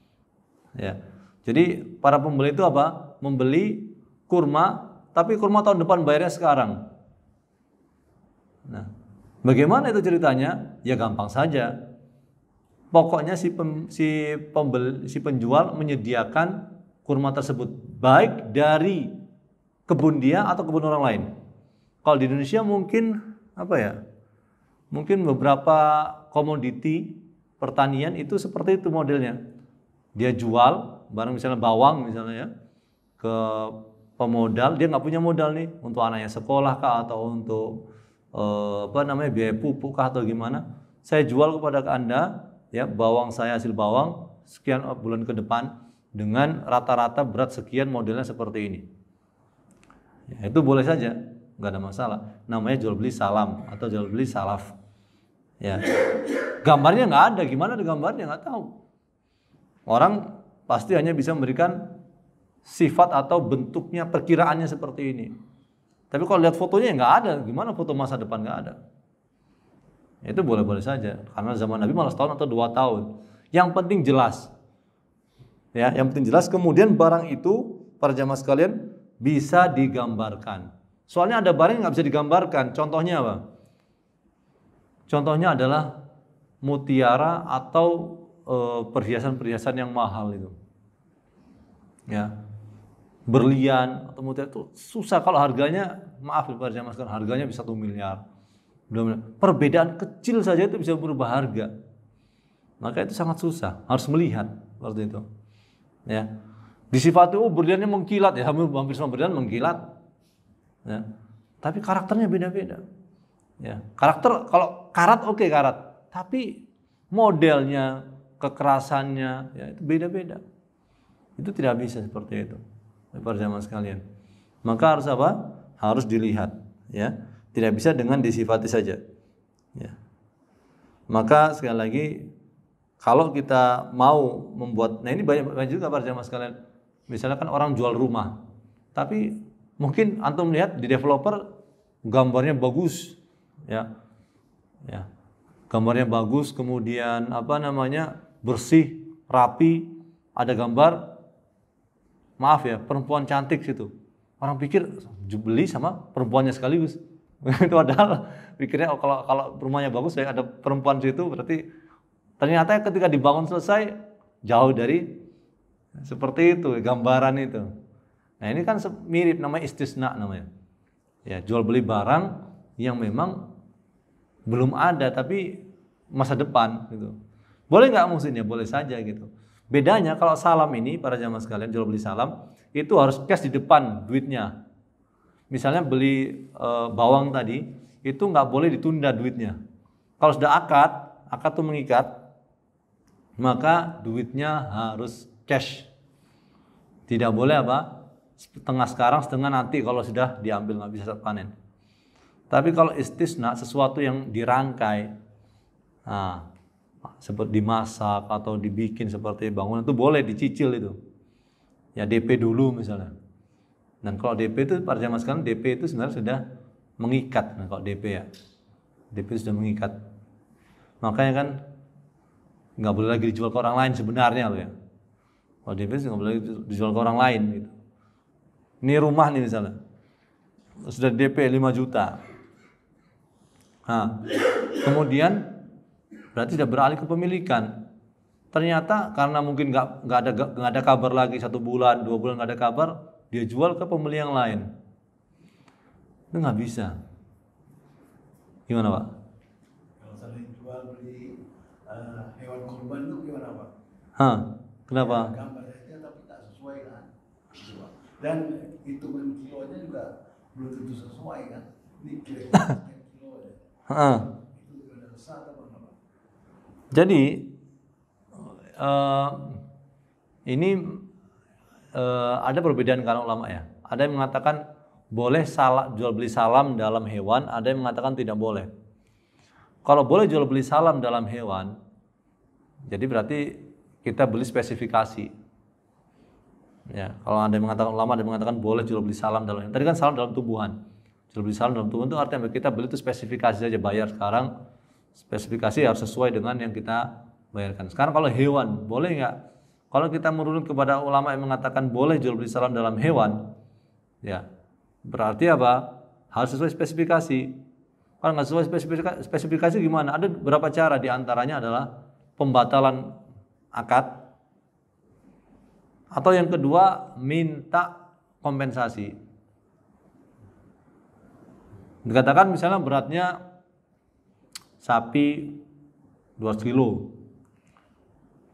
Ya. Jadi para pembeli itu apa? Membeli kurma, tapi kurma tahun depan bayarnya sekarang. Nah, bagaimana itu ceritanya? Ya gampang saja. Pokoknya si penjual menyediakan kurma tersebut baik dari kebun dia atau kebun orang lain. Kalau di Indonesia mungkin apa ya? Mungkin beberapa komoditi pertanian itu seperti itu modelnya. Dia jual barang misalnya bawang misalnya ya ke pemodal, dia nggak punya modal nih untuk anaknya sekolah kah atau untuk biaya pupuk kah atau gimana. Saya jual kepada Anda ya bawang saya, hasil bawang sekian bulan ke depan dengan rata-rata berat sekian, modelnya seperti ini. Ya, itu boleh saja, nggak ada masalah. Namanya jual beli salam atau jual beli salaf. Ya, gambarnya nggak ada, gimana ada gambarnya nggak tahu. Orang pasti hanya bisa memberikan sifat atau bentuknya, perkiraannya seperti ini. Tapi kalau lihat fotonya nggak ada, gimana foto masa depan nggak ada. Itu boleh-boleh saja, karena zaman Nabi malah setahun atau 2 tahun. Yang penting jelas, ya, yang penting jelas. Kemudian barang itu, para jamaah sekalian, bisa digambarkan. Soalnya ada barang yang nggak bisa digambarkan. Contohnya apa? Contohnya adalah mutiara atau perhiasan-perhiasan yang mahal itu, ya, berlian atau mutiara itu susah kalau harganya, maaf para jamaah sekalian, harganya bisa 1 miliar. Perbedaan kecil saja itu bisa berubah harga. Maka itu sangat susah, harus melihat seperti itu. Ya, disifati berliannya mengkilat, ya, hampir semua berlian mengkilat. Ya. Tapi karakternya beda-beda. Ya, karakter kalau karat oke, karat, tapi modelnya, kekerasannya ya itu beda-beda. Itu tidak bisa seperti itu. Para jamaah sekalian. Maka harus apa? Harus dilihat, ya. Tidak bisa dengan disifati saja. Ya. Maka sekali lagi kalau kita mau membuat, nah ini banyak juga para jamaah sekalian. Misalnya kan orang jual rumah, tapi mungkin antum lihat di developer gambarnya bagus, ya, gambarnya bagus, kemudian bersih, rapi, ada gambar, maaf ya, perempuan cantik situ. Orang pikir beli sama perempuannya sekaligus. Itu padahal pikirnya kalau rumahnya bagus, ya ada perempuan situ, berarti ternyata ketika dibangun selesai jauh dari seperti itu gambaran itu. Nah ini kan mirip, namanya istisna namanya. Ya, jual beli barang yang memang belum ada tapi masa depan gitu. Boleh nggak muhsinnya? Boleh saja gitu. Bedanya kalau salam ini para jamaah sekalian, jual beli salam itu harus cash di depan duitnya. Misalnya beli bawang tadi itu nggak boleh ditunda duitnya. Kalau sudah akad tuh mengikat, maka duitnya harus cash. Tidak boleh setengah sekarang, setengah nanti kalau sudah diambil, nggak bisa panen. Tapi kalau istisna, sesuatu yang dirangkai, seperti dimasak atau dibikin seperti bangunan, itu boleh dicicil itu. Ya DP dulu misalnya. Dan kalau DP itu para jamaah sekalian, DP itu sebenarnya sudah mengikat. Nah kalau DP ya, DP sudah mengikat. Makanya kan nggak boleh lagi dijual ke orang lain sebenarnya loh ya. Kalau DP nggak boleh dijual ke orang lain gitu. Ini rumah nih misalnya, sudah DP 5 juta. Nah, kemudian berarti sudah beralih ke pemilikan. Ternyata karena mungkin nggak ada kabar lagi, 1 bulan 2 bulan nggak ada kabar, dia jual ke pembeli yang lain. Itu nggak bisa. Gimana Pak? Kalau saling jual beli hewan kurban itu gimana Pak? Kenapa? Gambar saja tapi tak sesuai kan? Dan hitungan kilonya juga belum tentu sesuai kan? Ini kira-kira kilo ya. Itu ada kesat apa enggak? Jadi ini ada perbedaan kalangan ulama ya. Ada yang mengatakan boleh jual beli salam dalam hewan, ada yang mengatakan tidak boleh. Kalau boleh jual beli salam dalam hewan, jadi berarti kita beli spesifikasi. Ya, kalau ada yang mengatakan ulama, ada yang mengatakan boleh jual beli salam dalam hewan. Tadi kan salam dalam tumbuhan. Jual beli salam dalam tumbuhan itu artinya kita beli itu spesifikasi saja, bayar sekarang. Spesifikasi harus sesuai dengan yang kita bayarkan. Sekarang kalau hewan, boleh nggak? Kalau kita merunut kepada ulama yang mengatakan boleh jual beli salam dalam hewan, ya berarti apa? Harus sesuai spesifikasi. Kalau nggak sesuai spesifikasi gimana? Ada beberapa cara, di antaranya adalah pembatalan akad, atau yang kedua minta kompensasi. Dikatakan misalnya beratnya sapi 200 kilo.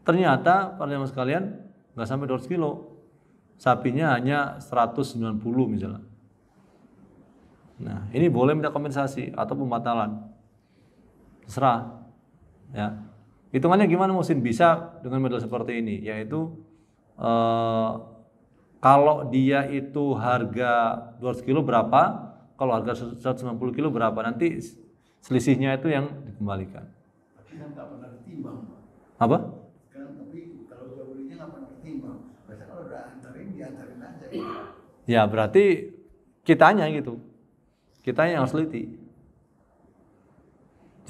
Ternyata para jamaah sekalian nggak sampai 200 kilo. Sapinya hanya 190 misalnya. Nah, ini boleh minta kompensasi atau pembatalan. Terserah. Ya. Hitungannya gimana muhsin? Bisa dengan model seperti ini, yaitu kalau dia itu harga 200 kilo berapa, kalau harga 190 kilo berapa, nanti selisihnya itu yang dikembalikan. Tapi kan nggak pernah ditimbang. Apa? Tapi kalau jual belinya nggak pernah ditimbang. Biasanya kalau udah diantarin aja. Ya berarti kitanya gitu. Kitanya yang harus teliti.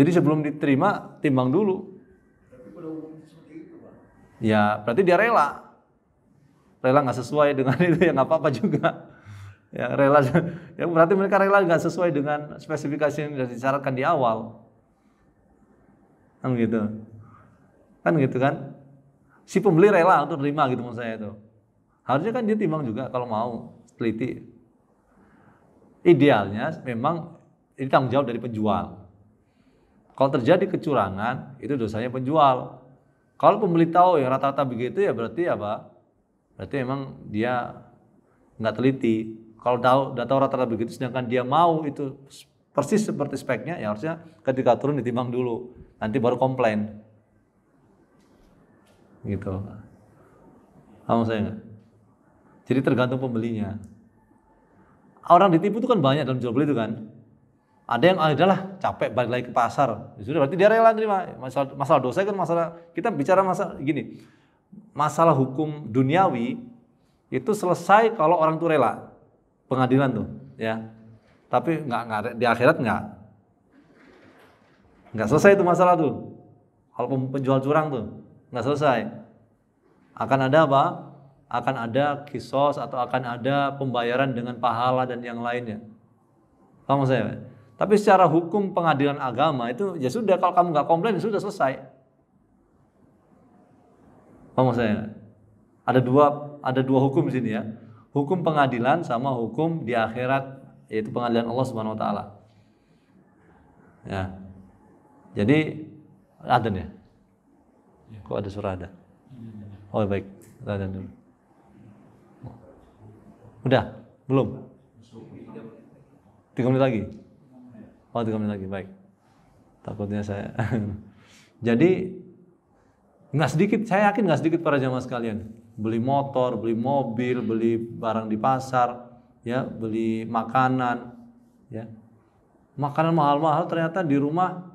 Jadi sebelum diterima timbang dulu. Tapi pada umumnya seperti itu Pak. Ya berarti dia rela nggak sesuai dengan itu, ya nggak apa-apa juga. Ya rela, ya berarti mereka rela nggak sesuai dengan spesifikasi yang sudah disyaratkan di awal. Kan gitu kan? Si pembeli rela untuk terima gitu maksud saya itu. Harusnya kan dia timbang juga kalau mau teliti. Idealnya memang ini tanggung jawab dari penjual. Kalau terjadi kecurangan itu dosanya penjual. Kalau pembeli tahu ya rata-rata begitu, ya berarti apa? Berarti memang dia nggak teliti. Kalau udah tahu rata-rata begitu, sedangkan dia mau itu persis seperti speknya, ya harusnya ketika turun ditimbang dulu, nanti baru komplain. Gitu. Paham saya nggak? Jadi tergantung pembelinya. Orang ditipu itu kan banyak dalam jual beli itu kan. Ada yang adalah capek balik lagi ke pasar, ya sudah berarti dia rela terima. Masalah dosa kan masalah, kita bicara masalah gini, masalah hukum duniawi itu selesai kalau orang itu rela, pengadilan tuh, ya. Tapi nggak di akhirat nggak selesai itu masalah tuh. Kalau penjual curang tuh nggak selesai. Akan ada apa? Akan ada kisos atau akan ada pembayaran dengan pahala dan yang lainnya. Paham saya? Tapi secara hukum pengadilan agama itu ya sudah, kalau kamu nggak komplain ya sudah selesai. Paham saya? Ada dua hukum di sini ya. Hukum pengadilan sama hukum di akhirat, yaitu pengadilan Allah Subhanahu wa taala. Ya. Jadi adzan ya? Kok ada suara ada? Oh baik, adzan dulu. Udah? Belum? 3 menit lagi? Oh 3 menit lagi, baik. Takutnya saya. Jadi nggak sedikit, saya yakin nggak sedikit para jamaah sekalian beli motor, beli mobil, beli barang di pasar, ya, beli makanan, ya, makanan mahal-mahal ternyata di rumah,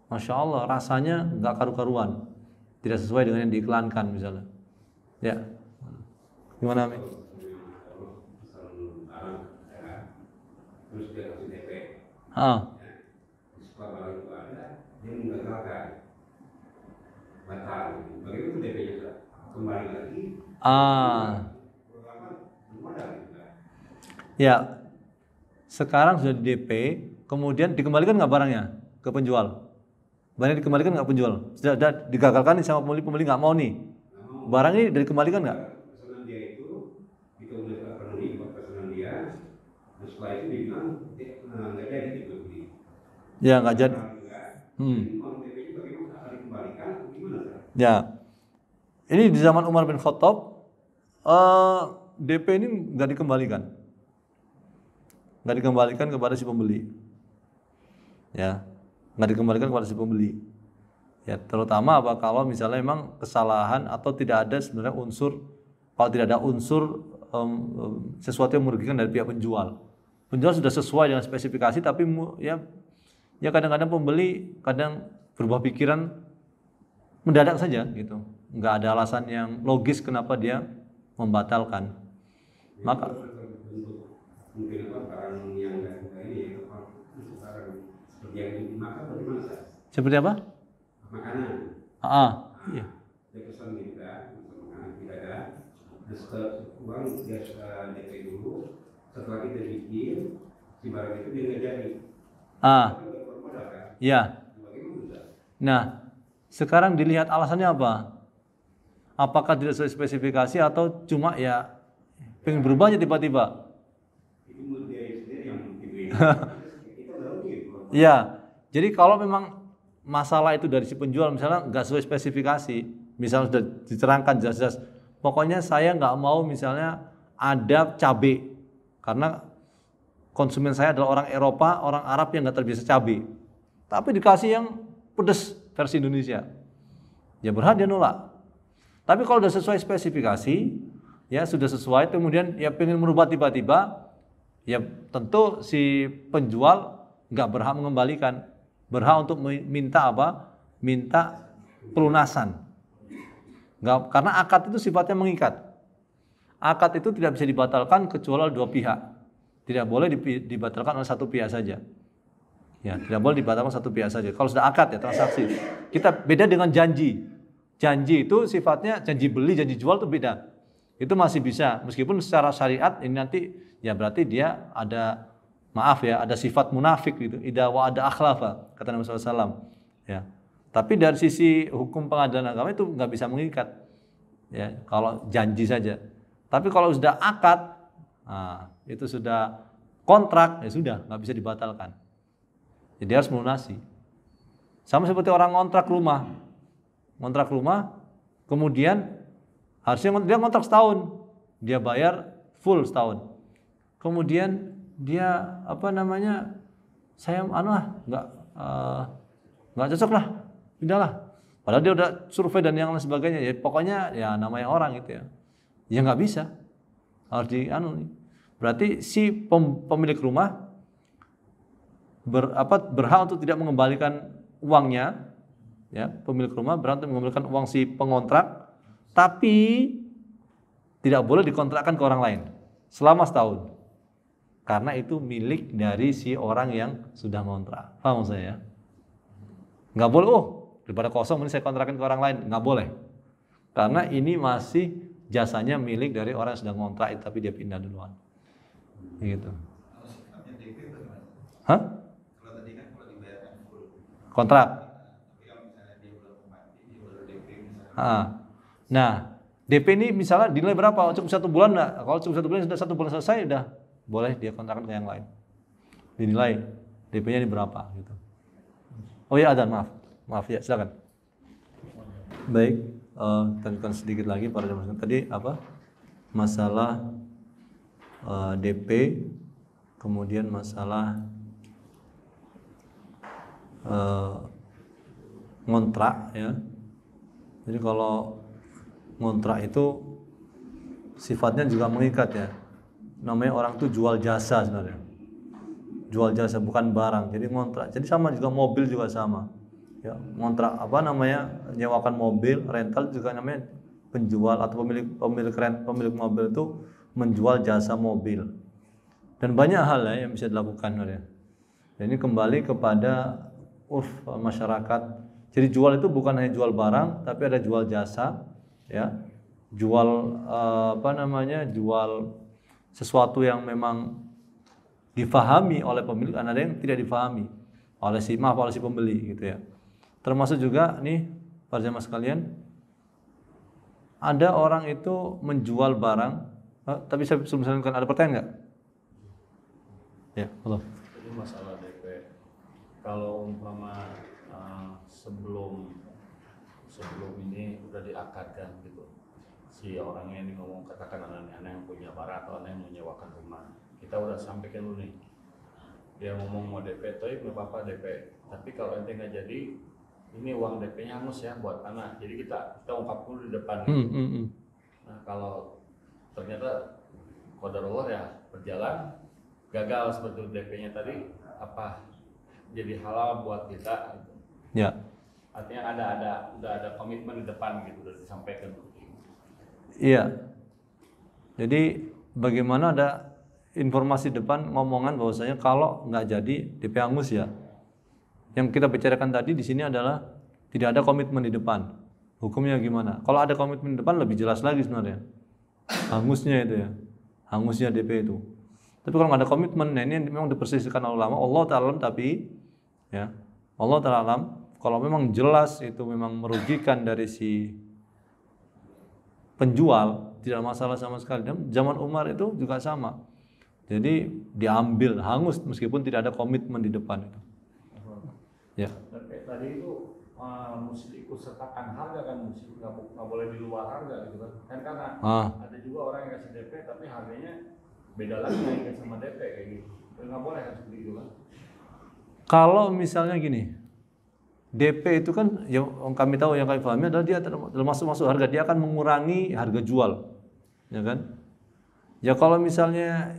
masya Allah rasanya nggak karu-karuan, tidak sesuai dengan yang diiklankan misalnya, ya, gimana Mi? Terus dia kasih DP, suka barang itu ada, dia menggagalkan, batal, bagaimana DP-nya sudah kembali lagi? Ya, sekarang sudah di DP, kemudian dikembalikan nggak barangnya ke penjual? Barangnya dikembalikan nggak penjual? Sudah digagalkan sama pembeli nggak mau nih, barang ini dikembalikan nggak? Pesanan dia itu udah penuhi pesanan dia. Setelah itu dibilang nggak jadi dibeli. Ya nggak jadi. Ya, ini di zaman Umar bin Khattab, DP ini nggak dikembalikan kepada si pembeli. Ya, nggak dikembalikan kepada si pembeli. Ya, terutama apa kalau misalnya memang kesalahan atau tidak ada sebenarnya kalau tidak ada unsur sesuatu yang merugikan dari pihak penjual. Penjual sudah sesuai dengan spesifikasi, tapi ya kadang-kadang pembeli kadang berubah pikiran mendadak saja gitu. Nggak ada alasan yang logis kenapa dia membatalkan. Maka mungkin barang yang ini yang dimakan bagaimana? Seperti apa? Makanan. Iya. Dia pesan kita, makanan kita ada. Uang dia DP dulu. Setelah kita bikin, si barang itu dia nggak jadi. Iya. Nah, sekarang dilihat alasannya apa? Apakah tidak sesuai spesifikasi atau cuma ya pengen berubah aja tiba-tiba? Ya, jadi kalau memang masalah itu dari si penjual misalnya nggak sesuai spesifikasi, misalnya sudah diterangkan jelas-jelas, pokoknya saya nggak mau misalnya ada cabai karena konsumen saya adalah orang Eropa, orang Arab yang nggak terbiasa cabai, tapi dikasih yang pedas versi Indonesia, ya berhak dia nolak. Tapi kalau sudah sesuai spesifikasi, ya sudah sesuai, kemudian ya pengen merubah tiba-tiba, ya tentu si penjual nggak berhak mengembalikan, berhak untuk minta apa? Minta pelunasan. Nggak, karena akad itu sifatnya mengikat. Akad itu tidak bisa dibatalkan kecuali oleh dua pihak. Tidak boleh dibatalkan oleh satu pihak saja. Ya, tidak boleh dibatalkan satu pihak saja. Kalau sudah akad ya transaksi. Kita beda dengan janji. Janji itu sifatnya janji beli, janji jual itu beda. Itu masih bisa, meskipun secara syariat ini nanti ya berarti dia ada ada sifat munafik gitu. Idza wa ada akhlafa kata Nabi SAW. Ya. Tapi dari sisi hukum pengadilan agama itu nggak bisa mengikat. Ya, kalau janji saja. Tapi kalau sudah akad, itu sudah kontrak, ya sudah nggak bisa dibatalkan. Jadi harus melunasi. Sama seperti orang ngontrak rumah, kemudian harusnya dia ngontrak setahun, dia bayar full setahun. kemudian dia saya nggak cocok lah, pindahlah. Padahal dia udah survei dan yang lain sebagainya. Ya pokoknya ya namanya orang gitu ya. Ya nggak bisa. Harus berarti si pemilik rumah berhak untuk tidak mengembalikan uangnya, ya, pemilik rumah berhak untuk mengembalikan uang si pengontrak, tapi tidak boleh dikontrakkan ke orang lain selama setahun, karena itu milik dari si orang yang sudah ngontrak. Paham saya? Nggak boleh, daripada kosong ini saya kontrakin ke orang lain, nggak boleh, karena ini masih jasanya milik dari orang yang sudah ngontrak tapi dia pindah duluan, gitu. Hah? Kontrak. Nah, DP ini misalnya dinilai berapa? Cukup 1 bulan enggak? Kalau cukup 1 bulan, sudah 1 bulan selesai, udah boleh dia kontrakkan ke yang lain. Dinilai DP-nya ini berapa gitu. Oh ya, ada, maaf ya, silakan. Baik, tanyakan sedikit lagi para jemaah. Tadi apa? Masalah DP, kemudian masalah ngontrak ya. Jadi kalau ngontrak itu sifatnya juga mengikat ya. Namanya orang itu jual jasa sebenarnya. Jual jasa bukan barang. Jadi ngontrak. Jadi sama juga mobil juga sama. Ya, ngontrak nyewakan mobil, rental juga namanya penjual atau pemilik mobil itu menjual jasa mobil. Dan banyak hal ya yang bisa dilakukan ya. Dan ini kembali kepada urf masyarakat. Jadi jual itu bukan hanya jual barang, tapi ada jual jasa, ya, jual jual sesuatu yang memang difahami oleh pemilik, ada yang tidak difahami oleh si pembeli, gitu ya. Termasuk juga nih para jemaah sekalian, ada orang itu menjual barang, tapi saya belum selesaikan. Ada pertanyaan nggak? Ya, halo. Jadi masalah DP, kalau umpama sebelum ini udah diakadkan gitu, si orangnya ini ngomong, katakan anak yang punya barang atau anak yang menyewakan rumah, kita udah sampaikan dulu nih, dia ngomong mau DP, tapi nggak apa-apa DP, tapi kalau ente nggak jadi, ini uang DP-nya hangus ya buat anak, jadi kita ungkap dulu di depan. Nah kalau ternyata qadarullah ya berjalan gagal seperti DP-nya tadi, apa jadi halal buat kita gitu. Ya. Artinya udah ada komitmen di depan gitu, udah disampaikan. Iya. Jadi bagaimana ada informasi depan ngomongan bahwasanya kalau nggak jadi DP hangus ya. Yang kita bicarakan tadi di sini adalah tidak ada komitmen di depan. Hukumnya gimana? Kalau ada komitmen di depan lebih jelas lagi sebenarnya. Hangusnya itu ya. Hangusnya DP itu. Tapi kalau nggak ada komitmen, nah ini memang dipersisihkan oleh ulama. Allah Ta'ala tapi ya, Allah Ta'ala kalau memang jelas itu memang merugikan dari si penjual, tidak masalah sama sekali. Dan zaman Umar itu juga sama. Jadi diambil hangus meskipun tidak ada komitmen di depan itu. Ya. Tadi itu mesti ikut sertakan harga kan, mesti nggak boleh di luar harga gitu kan karena ada juga orang yang kasih DP tapi harganya beda lagi naiknya sama DP kayak gitu, nggak boleh kan seperti itu kan. Kalau misalnya gini, DP itu kan yang kami tahu, yang kami pahami adalah dia termasuk harga, dia akan mengurangi harga jual, ya kan? Ya kalau misalnya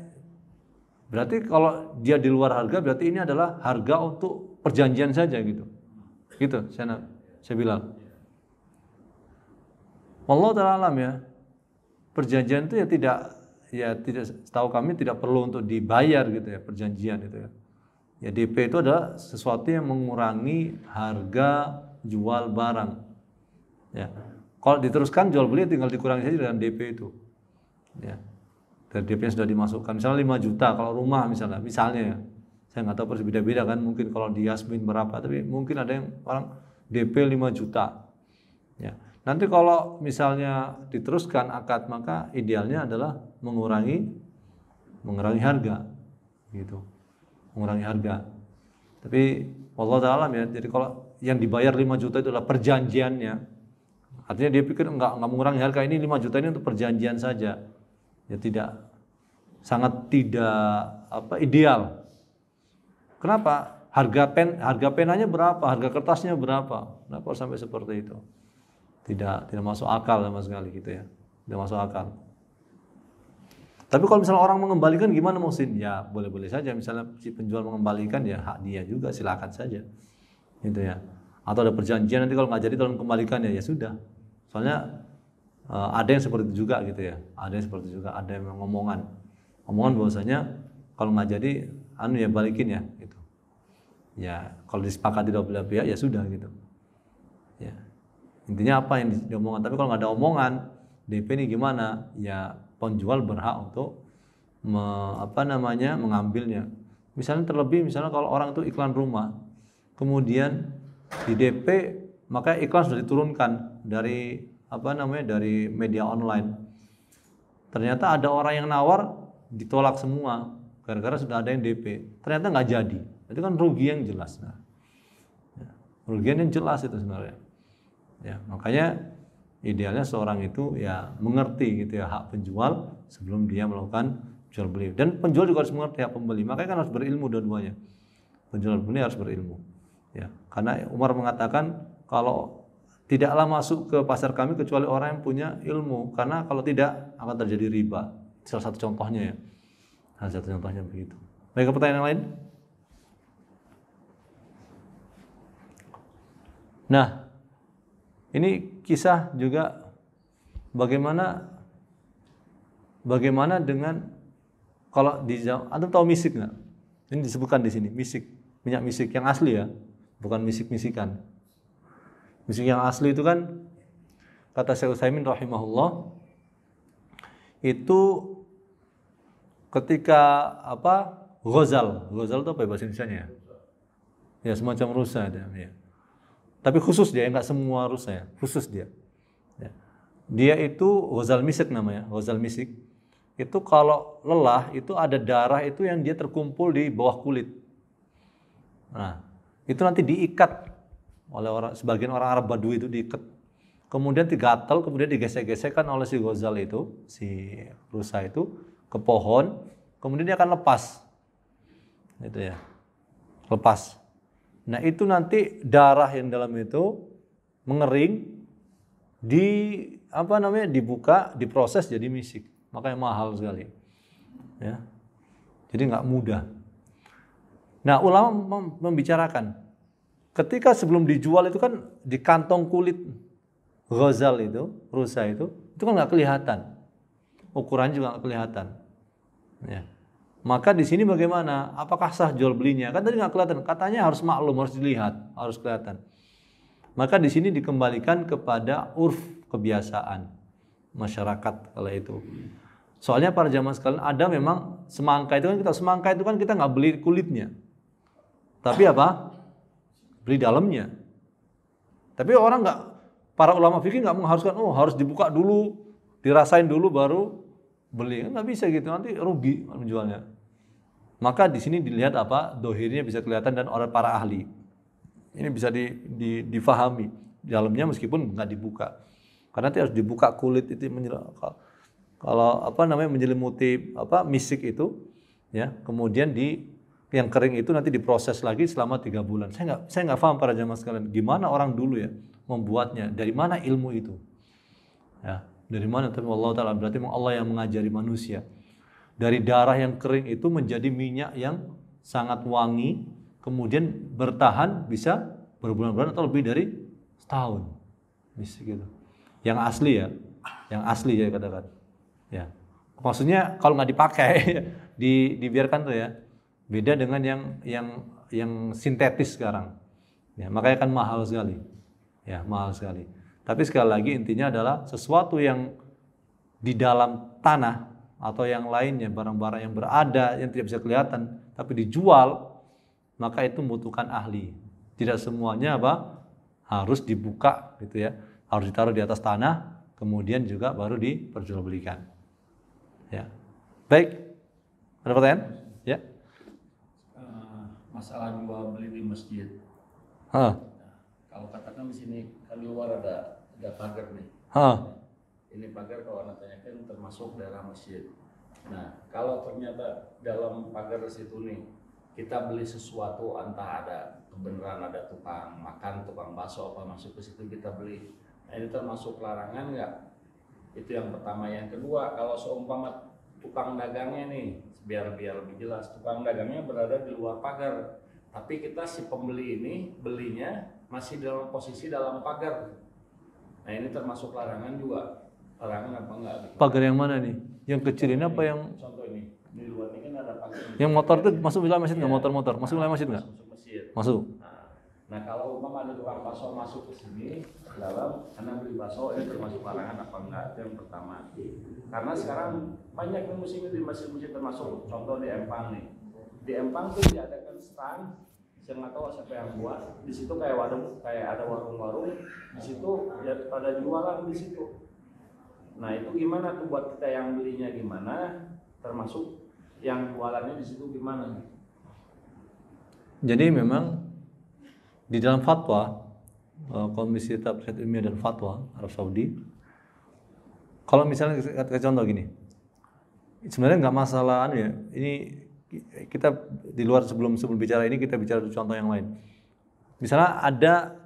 berarti kalau dia di luar harga berarti ini adalah harga untuk perjanjian saja gitu. Gitu saya bilang. Allah Ta'ala alam ya. Perjanjian itu ya tidak setahu kami tidak perlu untuk dibayar gitu ya, perjanjian itu ya. Ya DP itu adalah sesuatu yang mengurangi harga jual barang. Ya. Kalau diteruskan jual beli tinggal dikurangi saja dengan DP itu. Ya. Dari DP yang sudah dimasukkan, misalnya 5 juta kalau rumah misalnya ya. Saya nggak tahu persis beda-beda kan, mungkin kalau di Yasmin berapa, tapi mungkin ada yang orang DP 5 juta. Ya. Nanti kalau misalnya diteruskan akad, maka idealnya adalah mengurangi harga gitu. Mengurangi harga. Tapi Allah Ta'ala ya, jadi kalau yang dibayar 5 juta itu adalah perjanjiannya. Artinya dia pikir enggak mengurangi harga, ini 5 juta ini untuk perjanjian saja. Ya tidak. sangat tidak ideal. Kenapa? Harga penanya berapa? Harga kertasnya berapa? Kenapa harus sampai seperti itu? Tidak masuk akal sama sekali gitu ya. Tidak masuk akal. Tapi kalau misalnya orang mengembalikan gimana Muhsin? Ya boleh-boleh saja. Misalnya si penjual mengembalikan ya hak dia juga, silakan saja. Gitu ya. Atau ada perjanjian nanti kalau nggak jadi tolong kembalikan ya sudah. Soalnya ada yang seperti itu juga gitu ya. Ada yang seperti itu juga. Ada yang omongan bahwasanya kalau nggak jadi ya balikin ya gitu. Ya kalau disepakati dua belah pihak ya sudah gitu. Ya. Intinya apa yang diomongkan. Tapi kalau nggak ada omongan DP ini gimana? Ya penjual berhak untuk mengambilnya. Misalnya terlebih kalau orang itu iklan rumah, kemudian di DP maka iklan sudah diturunkan dari dari media online. Ternyata ada orang yang nawar ditolak semua gara-gara sudah ada yang DP. Ternyata nggak jadi. Itu kan rugi yang jelas. Nah, ya, rugian yang jelas itu sebenarnya. Ya, makanya idealnya seorang itu ya mengerti gitu ya hak penjual sebelum dia melakukan jual beli. Dan penjual juga harus mengerti hak pembeli. Makanya kan harus berilmu dua-duanya. Penjual dan pembeli harus berilmu. Ya, karena Umar mengatakan kalau tidaklah masuk ke pasar kami kecuali orang yang punya ilmu, karena kalau tidak akan terjadi riba. Salah satu contohnya ya. Salah satu contohnya begitu. Baik, pertanyaan yang lain? Nah, ini kisah juga bagaimana dengan kalau di Anda tahu misik nggak? Ini disebutkan di sini misik, minyak misik yang asli ya, bukan misik-misikan. Misik yang asli itu kan kata Syekh Utsaimin rahimahullah itu ketika ghazal itu apa ya bahasa Indonesianya? Ya semacam rusa ya. Tapi khusus dia, enggak semua rusa ya, khusus dia. Ya. Dia itu ghazal misik namanya, ghazal misik. Itu kalau lelah itu ada darah itu yang dia terkumpul di bawah kulit. Nah, itu nanti diikat oleh sebagian orang Arab Badui itu diikat. Kemudian digatal, kemudian digesek-gesekkan oleh si ghazal itu, si rusa itu ke pohon, kemudian dia akan lepas. Itu ya. Lepas. Nah, itu nanti darah yang dalam itu mengering dibuka, diproses jadi misik. Makanya mahal sekali. Ya. Jadi nggak mudah. Nah, ulama membicarakan ketika sebelum dijual itu kan di kantong kulit ghazal itu, rusa itu kan nggak kelihatan. Ukurannya juga nggak kelihatan. Ya. Maka di sini bagaimana? Apakah sah jual belinya? Kan tadi nggak kelihatan. Katanya harus maklum, harus dilihat, harus kelihatan. Maka di sini dikembalikan kepada urf, kebiasaan masyarakat kala itu. Soalnya para jamaah sekalian ada memang semangka itu kan kita nggak beli kulitnya, tapi beli dalamnya. Tapi para ulama fikih nggak mengharuskan harus dibuka dulu, dirasain dulu baru beli. Nggak bisa gitu, nanti rugi menjualnya. Maka di sini dilihat dohirnya bisa kelihatan dan oleh para ahli. Ini bisa difahami dalamnya meskipun nggak dibuka. Karena nanti harus dibuka kulit itu kalau menyelimuti misik itu ya, kemudian yang kering itu nanti diproses lagi selama 3 bulan. Saya nggak paham para jamaah sekalian gimana orang dulu ya membuatnya, dari mana ilmu itu ya, dari mana. Tapi Allah Ta'ala berarti Allah yang mengajari manusia. Dari darah yang kering itu menjadi minyak yang sangat wangi, kemudian bertahan bisa berbulan-bulan atau lebih dari setahun. Bisa gitu. Yang asli ya katakan. Ya. Maksudnya kalau nggak dipakai dibiarkan tuh ya. Beda dengan yang sintetis sekarang. Ya, makanya kan mahal sekali. Ya, mahal sekali. Tapi sekali lagi intinya adalah sesuatu yang di dalam tanah atau yang lainnya, barang-barang yang berada yang tidak bisa kelihatan tapi dijual, maka itu membutuhkan ahli. Tidak semuanya harus dibuka gitu ya, harus ditaruh di atas tanah kemudian juga baru diperjualbelikan. Ya. Baik, ada pertanyaan? Ya. Masalah jual beli di masjid. Kalau katakan di sini kan di luar ada pagar nih. Ini pagar kalau anak tanyakan termasuk daerah masjid. Nah, kalau ternyata dalam pagar situ nih kita beli sesuatu, entah ada kebenaran ada tukang makan, tukang bakso apa masuk ke situ kita beli. Nah, ini termasuk larangan nggak? Itu yang pertama. Yang kedua, kalau seumpama tukang dagangnya nih, biar lebih jelas, tukang dagangnya berada di luar pagar, tapi kita si pembeli ini belinya masih dalam posisi dalam pagar. Nah, ini termasuk larangan juga. Larangan apa enggak? Pagar yang mana nih? Yang kecil ini apa yang? Contoh ini, di luar ini kan ada pagar. Yang motor itu masuk wilayah masjid nggak? Motor-motor masuk wilayah masjid nggak? Masuk masjid. Masuk. Nah, kalau umpama ada tukang bakso masuk ke sini ke dalam, karena beli bakso, ini termasuk larangan apa enggak? Itu yang pertama. Karena sekarang banyak yang muslim di masjid-masjid, termasuk contoh di Empang nih. Di Empang tuh diadakan stand, saya nggak tahu siapa yang buat. Di situ kayak ada warung-warung. Di situ ya pada jualan di situ. Nah, itu gimana tuh buat kita yang belinya gimana? Termasuk yang jualannya di situ gimana? Jadi memang di dalam fatwa Komisi Tafsir Ilmiah dan Fatwa Arab Saudi, kalau misalnya kita contoh gini, sebenarnya nggak masalah ya. Ini kita di luar sebelum bicara ini kita bicara contoh yang lain. Misalnya ada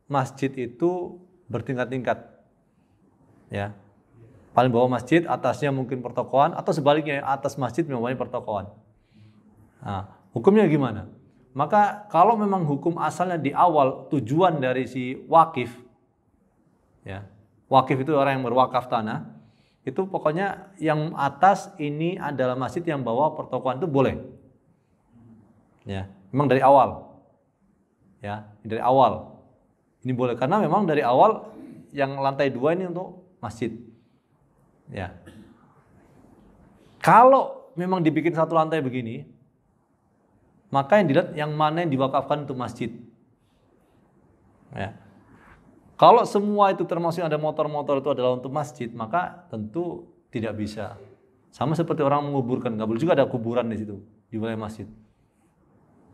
masjid itu bertingkat-tingkat, ya. Paling bawah masjid, atasnya mungkin pertokoan, atau sebaliknya atas masjid memang pertokoan. Nah, hukumnya gimana? Maka kalau memang hukum asalnya di awal tujuan dari si wakif, ya, wakif itu orang yang berwakaf tanah, itu pokoknya yang atas ini adalah masjid, yang bawah pertokoan itu boleh, ya, memang dari awal, ya, dari awal ini boleh karena memang dari awal yang lantai 2 ini untuk masjid, ya. Kalau memang dibikin satu lantai begini, maka yang dilihat yang mana yang diwakafkan untuk masjid. Ya. Kalau semua itu termasuk ada motor-motor itu adalah untuk masjid, maka tentu tidak bisa. Sama seperti orang menguburkan, nggak boleh juga ada kuburan di situ di wilayah masjid.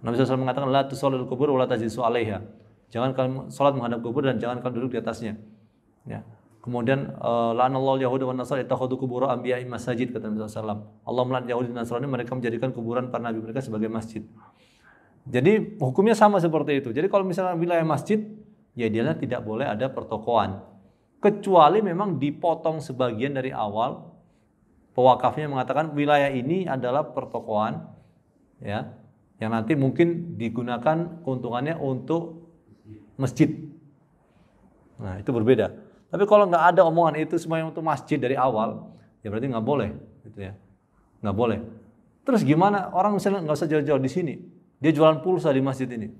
Nabi SAW mengatakan la tusallil kubur wa la tajlisu 'alaiha. Jangan kalian salat menghadap kubur dan jangan kalian duduk di atasnya. Ya. Kemudian la'anallahu al-yahuda wan nasara ittakhadhu qubur anbiya'i masajid, kata Nabi SAW. Allah melaknat Yahudi dan Nasrani, mereka menjadikan kuburan para nabi mereka sebagai masjid. Jadi hukumnya sama seperti itu. Jadi kalau misalnya wilayah masjid, ya dia tidak boleh ada pertokoan. Kecuali memang dipotong sebagian dari awal. Pewakafnya mengatakan wilayah ini adalah pertokoan, ya, yang nanti mungkin digunakan keuntungannya untuk masjid. Nah, itu berbeda. Tapi kalau nggak ada omongan itu semuanya untuk masjid dari awal, ya berarti nggak boleh, gitu ya, nggak boleh. Terus gimana orang misalnya nggak usah jauh-jauh di sini, dia jualan pulsa di masjid ini,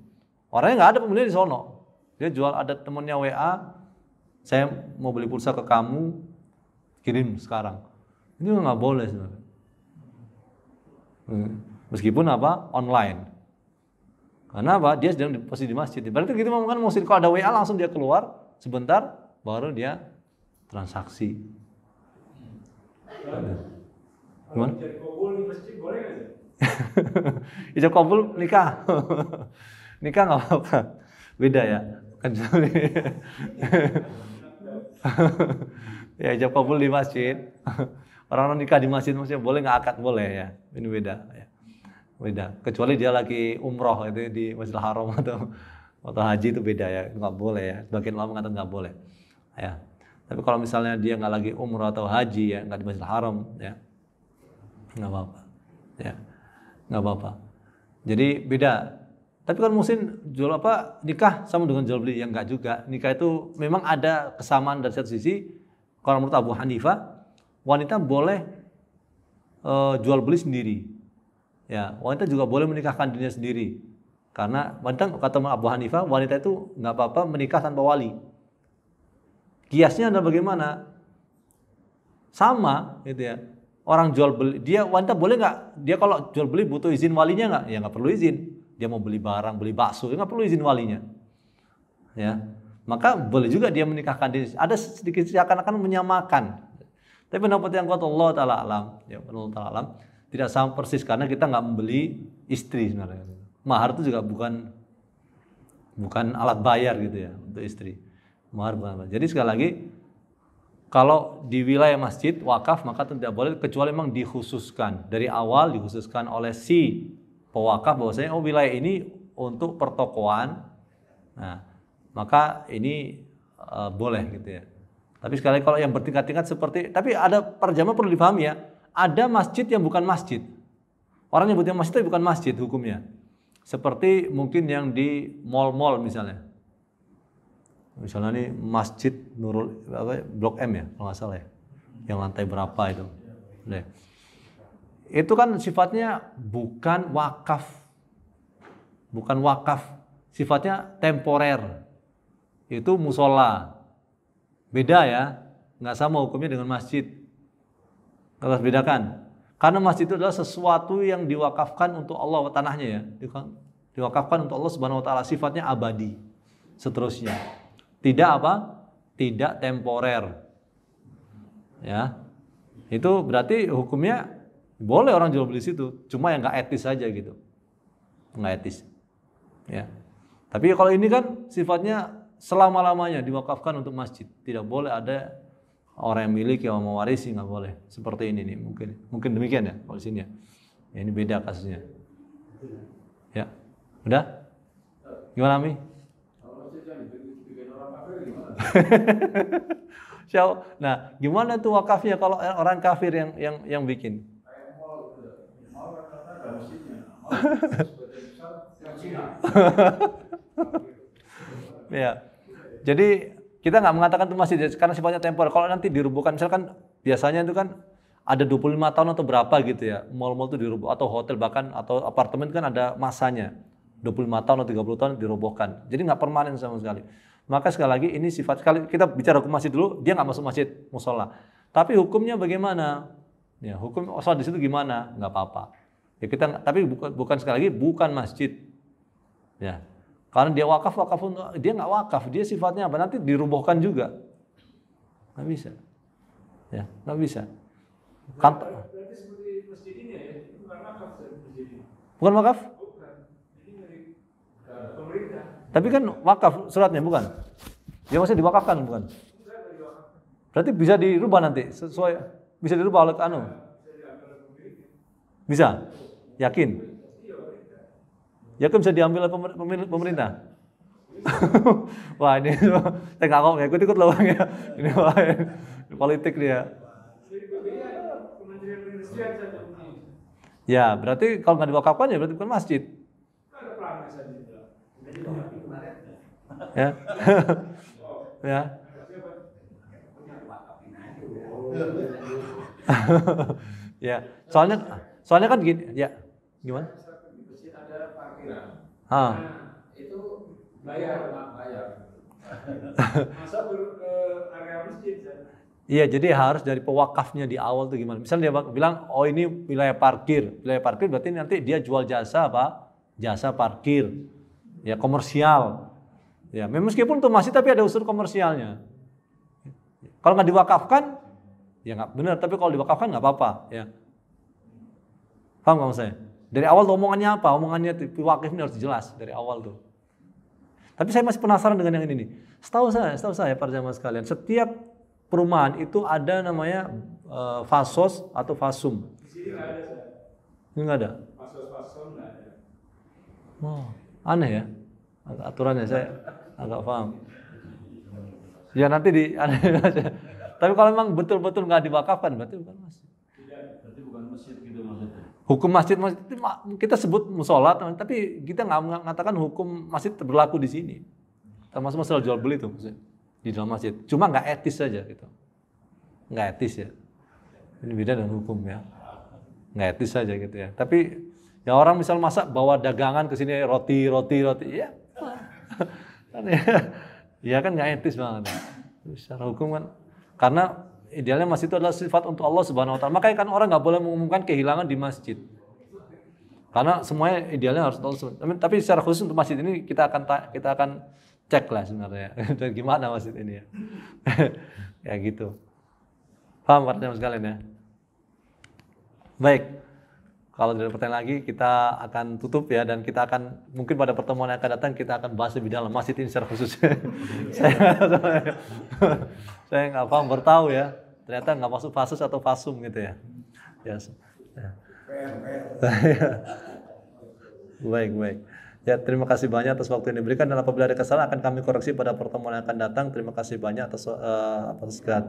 orangnya nggak ada pembeli di sono, dia jual, ada temennya WA, saya mau beli pulsa ke kamu, kirim sekarang, ini nggak boleh sebenarnya. Meskipun apa online, karena apa, dia sedang di posisi di masjid, berarti gitu kan mesti kalau ada WA langsung dia keluar sebentar. Baru dia transaksi. Gimana? Ijab kabul di masjid boleh nggak sih? Ijab kabul nikah, nikah nggak apa-apa. Beda ya. Kan ya ijab kabul di masjid. Orang nikah di masjid maksudnya boleh nggak akad boleh ya. Ini beda. Ya. Beda. Kecuali dia lagi umroh itu di Masjidil Haram atau haji itu beda ya. Nggak boleh ya. Sebagian ulama mengatakan nggak boleh. Ya, tapi kalau misalnya dia nggak lagi umroh atau haji, ya nggak di Masjidil Haram, ya nggak apa-apa, ya nggak apa-apa. Jadi beda. Tapi kan muslim jual apa nikah sama dengan jual beli, yang nggak juga. Nikah itu memang ada kesamaan dari satu sisi. Kalau menurut Abu Hanifah, wanita boleh jual beli sendiri. Ya, wanita juga boleh menikahkan dirinya sendiri. Karena wanita, kata Abu Hanifah, wanita itu nggak apa-apa menikah tanpa wali. Kiasnya adalah bagaimana? Sama, gitu ya. Orang jual beli, dia wanita boleh nggak? Dia kalau jual beli butuh izin walinya nggak? Ya nggak perlu izin. Dia mau beli barang, beli bakso, nggak perlu izin walinya. Ya, maka boleh juga dia menikahkan diri. Ada sedikit seakan-akan menyamakan. Tapi pendapat yang kuat Allah Taala alam, ya Allah Taala alam, tidak sama persis karena kita nggak membeli istri sebenarnya. Mahar itu juga bukan alat bayar gitu ya untuk istri. Mahar bukan. Jadi sekali lagi Kalau di wilayah masjid wakaf maka tidak boleh kecuali memang dikhususkan dari awal, dikhususkan oleh si pewakaf bahwasanya wilayah ini untuk pertokoan. Nah, maka ini boleh gitu ya. Tapi sekali kalau yang bertingkat-tingkat seperti, tapi ada perjamaah perlu dipahami ya. Ada masjid yang bukan masjid. Orang nyebutnya masjid tapi bukan masjid hukumnya. Seperti mungkin yang di mall-mall misalnya. Misalnya nih Masjid Nurul Blok M ya, kalau nggak salah ya. Yang lantai berapa itu. Nah, itu kan sifatnya bukan wakaf. Bukan wakaf. Sifatnya temporer. Itu musola. Beda ya. Nggak sama hukumnya dengan masjid. Harus bedakan. Karena masjid itu adalah sesuatu yang diwakafkan untuk Allah tanahnya ya. Diwakafkan untuk Allah Subhanahu wa taala, sifatnya abadi. Seterusnya. Tidak apa? Tidak temporer. Ya. Itu berarti hukumnya boleh orang jual beli situ, cuma yang nggak etis saja gitu. Nggak etis. Ya. Tapi kalau ini kan sifatnya selama-lamanya diwakafkan untuk masjid. Tidak boleh ada orang yang miliki yang mau mewarisi, nggak boleh. Seperti ini nih mungkin demikian ya kalau di sini ya. Ya, ini beda kasusnya. Ya. Udah? Gimana Mi? Nah, gimana tuh wakafnya kalau orang kafir yang bikin? Ya. Jadi kita nggak mengatakan itu masjid karena sifatnya temporer. Kalau nanti dirubuhkan, misalkan biasanya itu kan ada 25 tahun atau berapa gitu ya. Mall-mall itu dirubuh atau hotel bahkan atau apartemen kan ada masanya. 25 tahun atau 30 tahun dirobohkan. Jadi nggak permanen sama sekali. Maka sekali lagi ini sifat, sekali kita bicara hukum masjid dulu, dia nggak masuk masjid musola. Tapi hukumnya bagaimana? Ya, hukum sholat di situ gimana? Nggak apa-apa. Ya kita, tapi bukan sekali lagi bukan masjid. Ya, karena dia wakaf dia nggak wakaf, dia sifatnya apa? Nanti dirobohkan juga. Nggak bisa. Ya, nggak bisa. Berarti seperti masjid ini ya, itu bukan wakaf masjid ini. Bukan wakaf? Pemerintah. Tapi kan wakaf suratnya bukan? Ya masih diwakafkan bukan? Berarti bisa dirubah nanti sesuai, bisa dirubah oleh anu? Bisa? Yakin? Yakin bisa diambil oleh pemerintah? Wah ini saya nggak ngomong ya, ikut loh ya. Ini wah, politik dia. Ya berarti kalau nggak diwakafkan ya berarti bukan masjid. Ya. Ya. Ya. Soalnya kan gini, ya. Gimana? Masjid ada parkiran. Itu bayar. Masa ke area masjid kan? Iya, jadi harus dari pewakafnya di awal tuh gimana? Misalnya dia bilang, oh ini wilayah parkir. Wilayah parkir berarti nanti dia jual jasa apa? Jasa parkir. Ya, komersial. Ya, meskipun itu masih tapi ada unsur komersialnya. Kalau nggak diwakafkan, ya nggak benar. Tapi kalau diwakafkan nggak apa-apa. Ya, paham nggak maksudnya? Dari awal tuh omongannya apa? Omongannya wakif ini harus jelas dari awal tuh. Tapi saya masih penasaran dengan yang ini nih. Setahu saya para jamaah sekalian, setiap perumahan itu ada namanya fasos atau fasum. Di sini nggak ada. Ini nggak ada. Fasos nggak ada. Oh, aneh ya aturannya, saya agak paham. Ya nanti aneh aja. Tapi kalau memang betul-betul nggak diwakafkan berarti bukan masjid. Berarti bukan masjid gitu maksudnya. Hukum masjid kita sebut musola, tapi kita nggak mengatakan hukum masjid berlaku di sini. Termasuk masalah jual beli itu maksudnya di dalam masjid. Cuma nggak etis saja gitu. Nggak etis ya. Ini beda dengan hukum ya. Nggak etis saja gitu ya. Tapi ya orang misal masak bawa dagangan ke sini roti ya. Ya kan nggak etis banget. Secara hukum kan, karena idealnya masjid itu adalah sifat untuk Allah Subhanahu wa taala. Makanya kan orang nggak boleh mengumumkan kehilangan di masjid. Karena semuanya idealnya harus Allah. Tapi secara khusus untuk masjid ini kita akan cek lah sebenarnya. Gimana masjid ini ya. Ya gitu. Paham artinya sekalian ya? Baik. Kalau tidak ada pertanyaan lagi, kita akan tutup ya, dan kita akan mungkin pada pertemuan yang akan datang kita akan bahas lebih dalam masjid ini secara khusus. Saya nggak paham, baru tahu ya. Ternyata nggak masuk fasus atau fasum gitu ya. Baik. Ya, terima kasih banyak atas waktu yang diberikan, dan apabila ada kesalahan akan kami koreksi pada pertemuan yang akan datang. Terima kasih banyak atas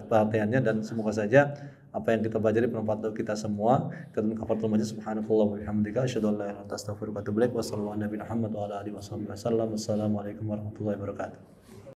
perhatiannya, dan semoga saja apa yang kita pelajari bermanfaat untuk kita semua. Kita kafaratul majlis, subhanakallah wa bihamdika asyhadu an la ilaha illa anta astaghfiruka wa atubu ilaik. Wassalamualaikum warahmatullahi wabarakatuh.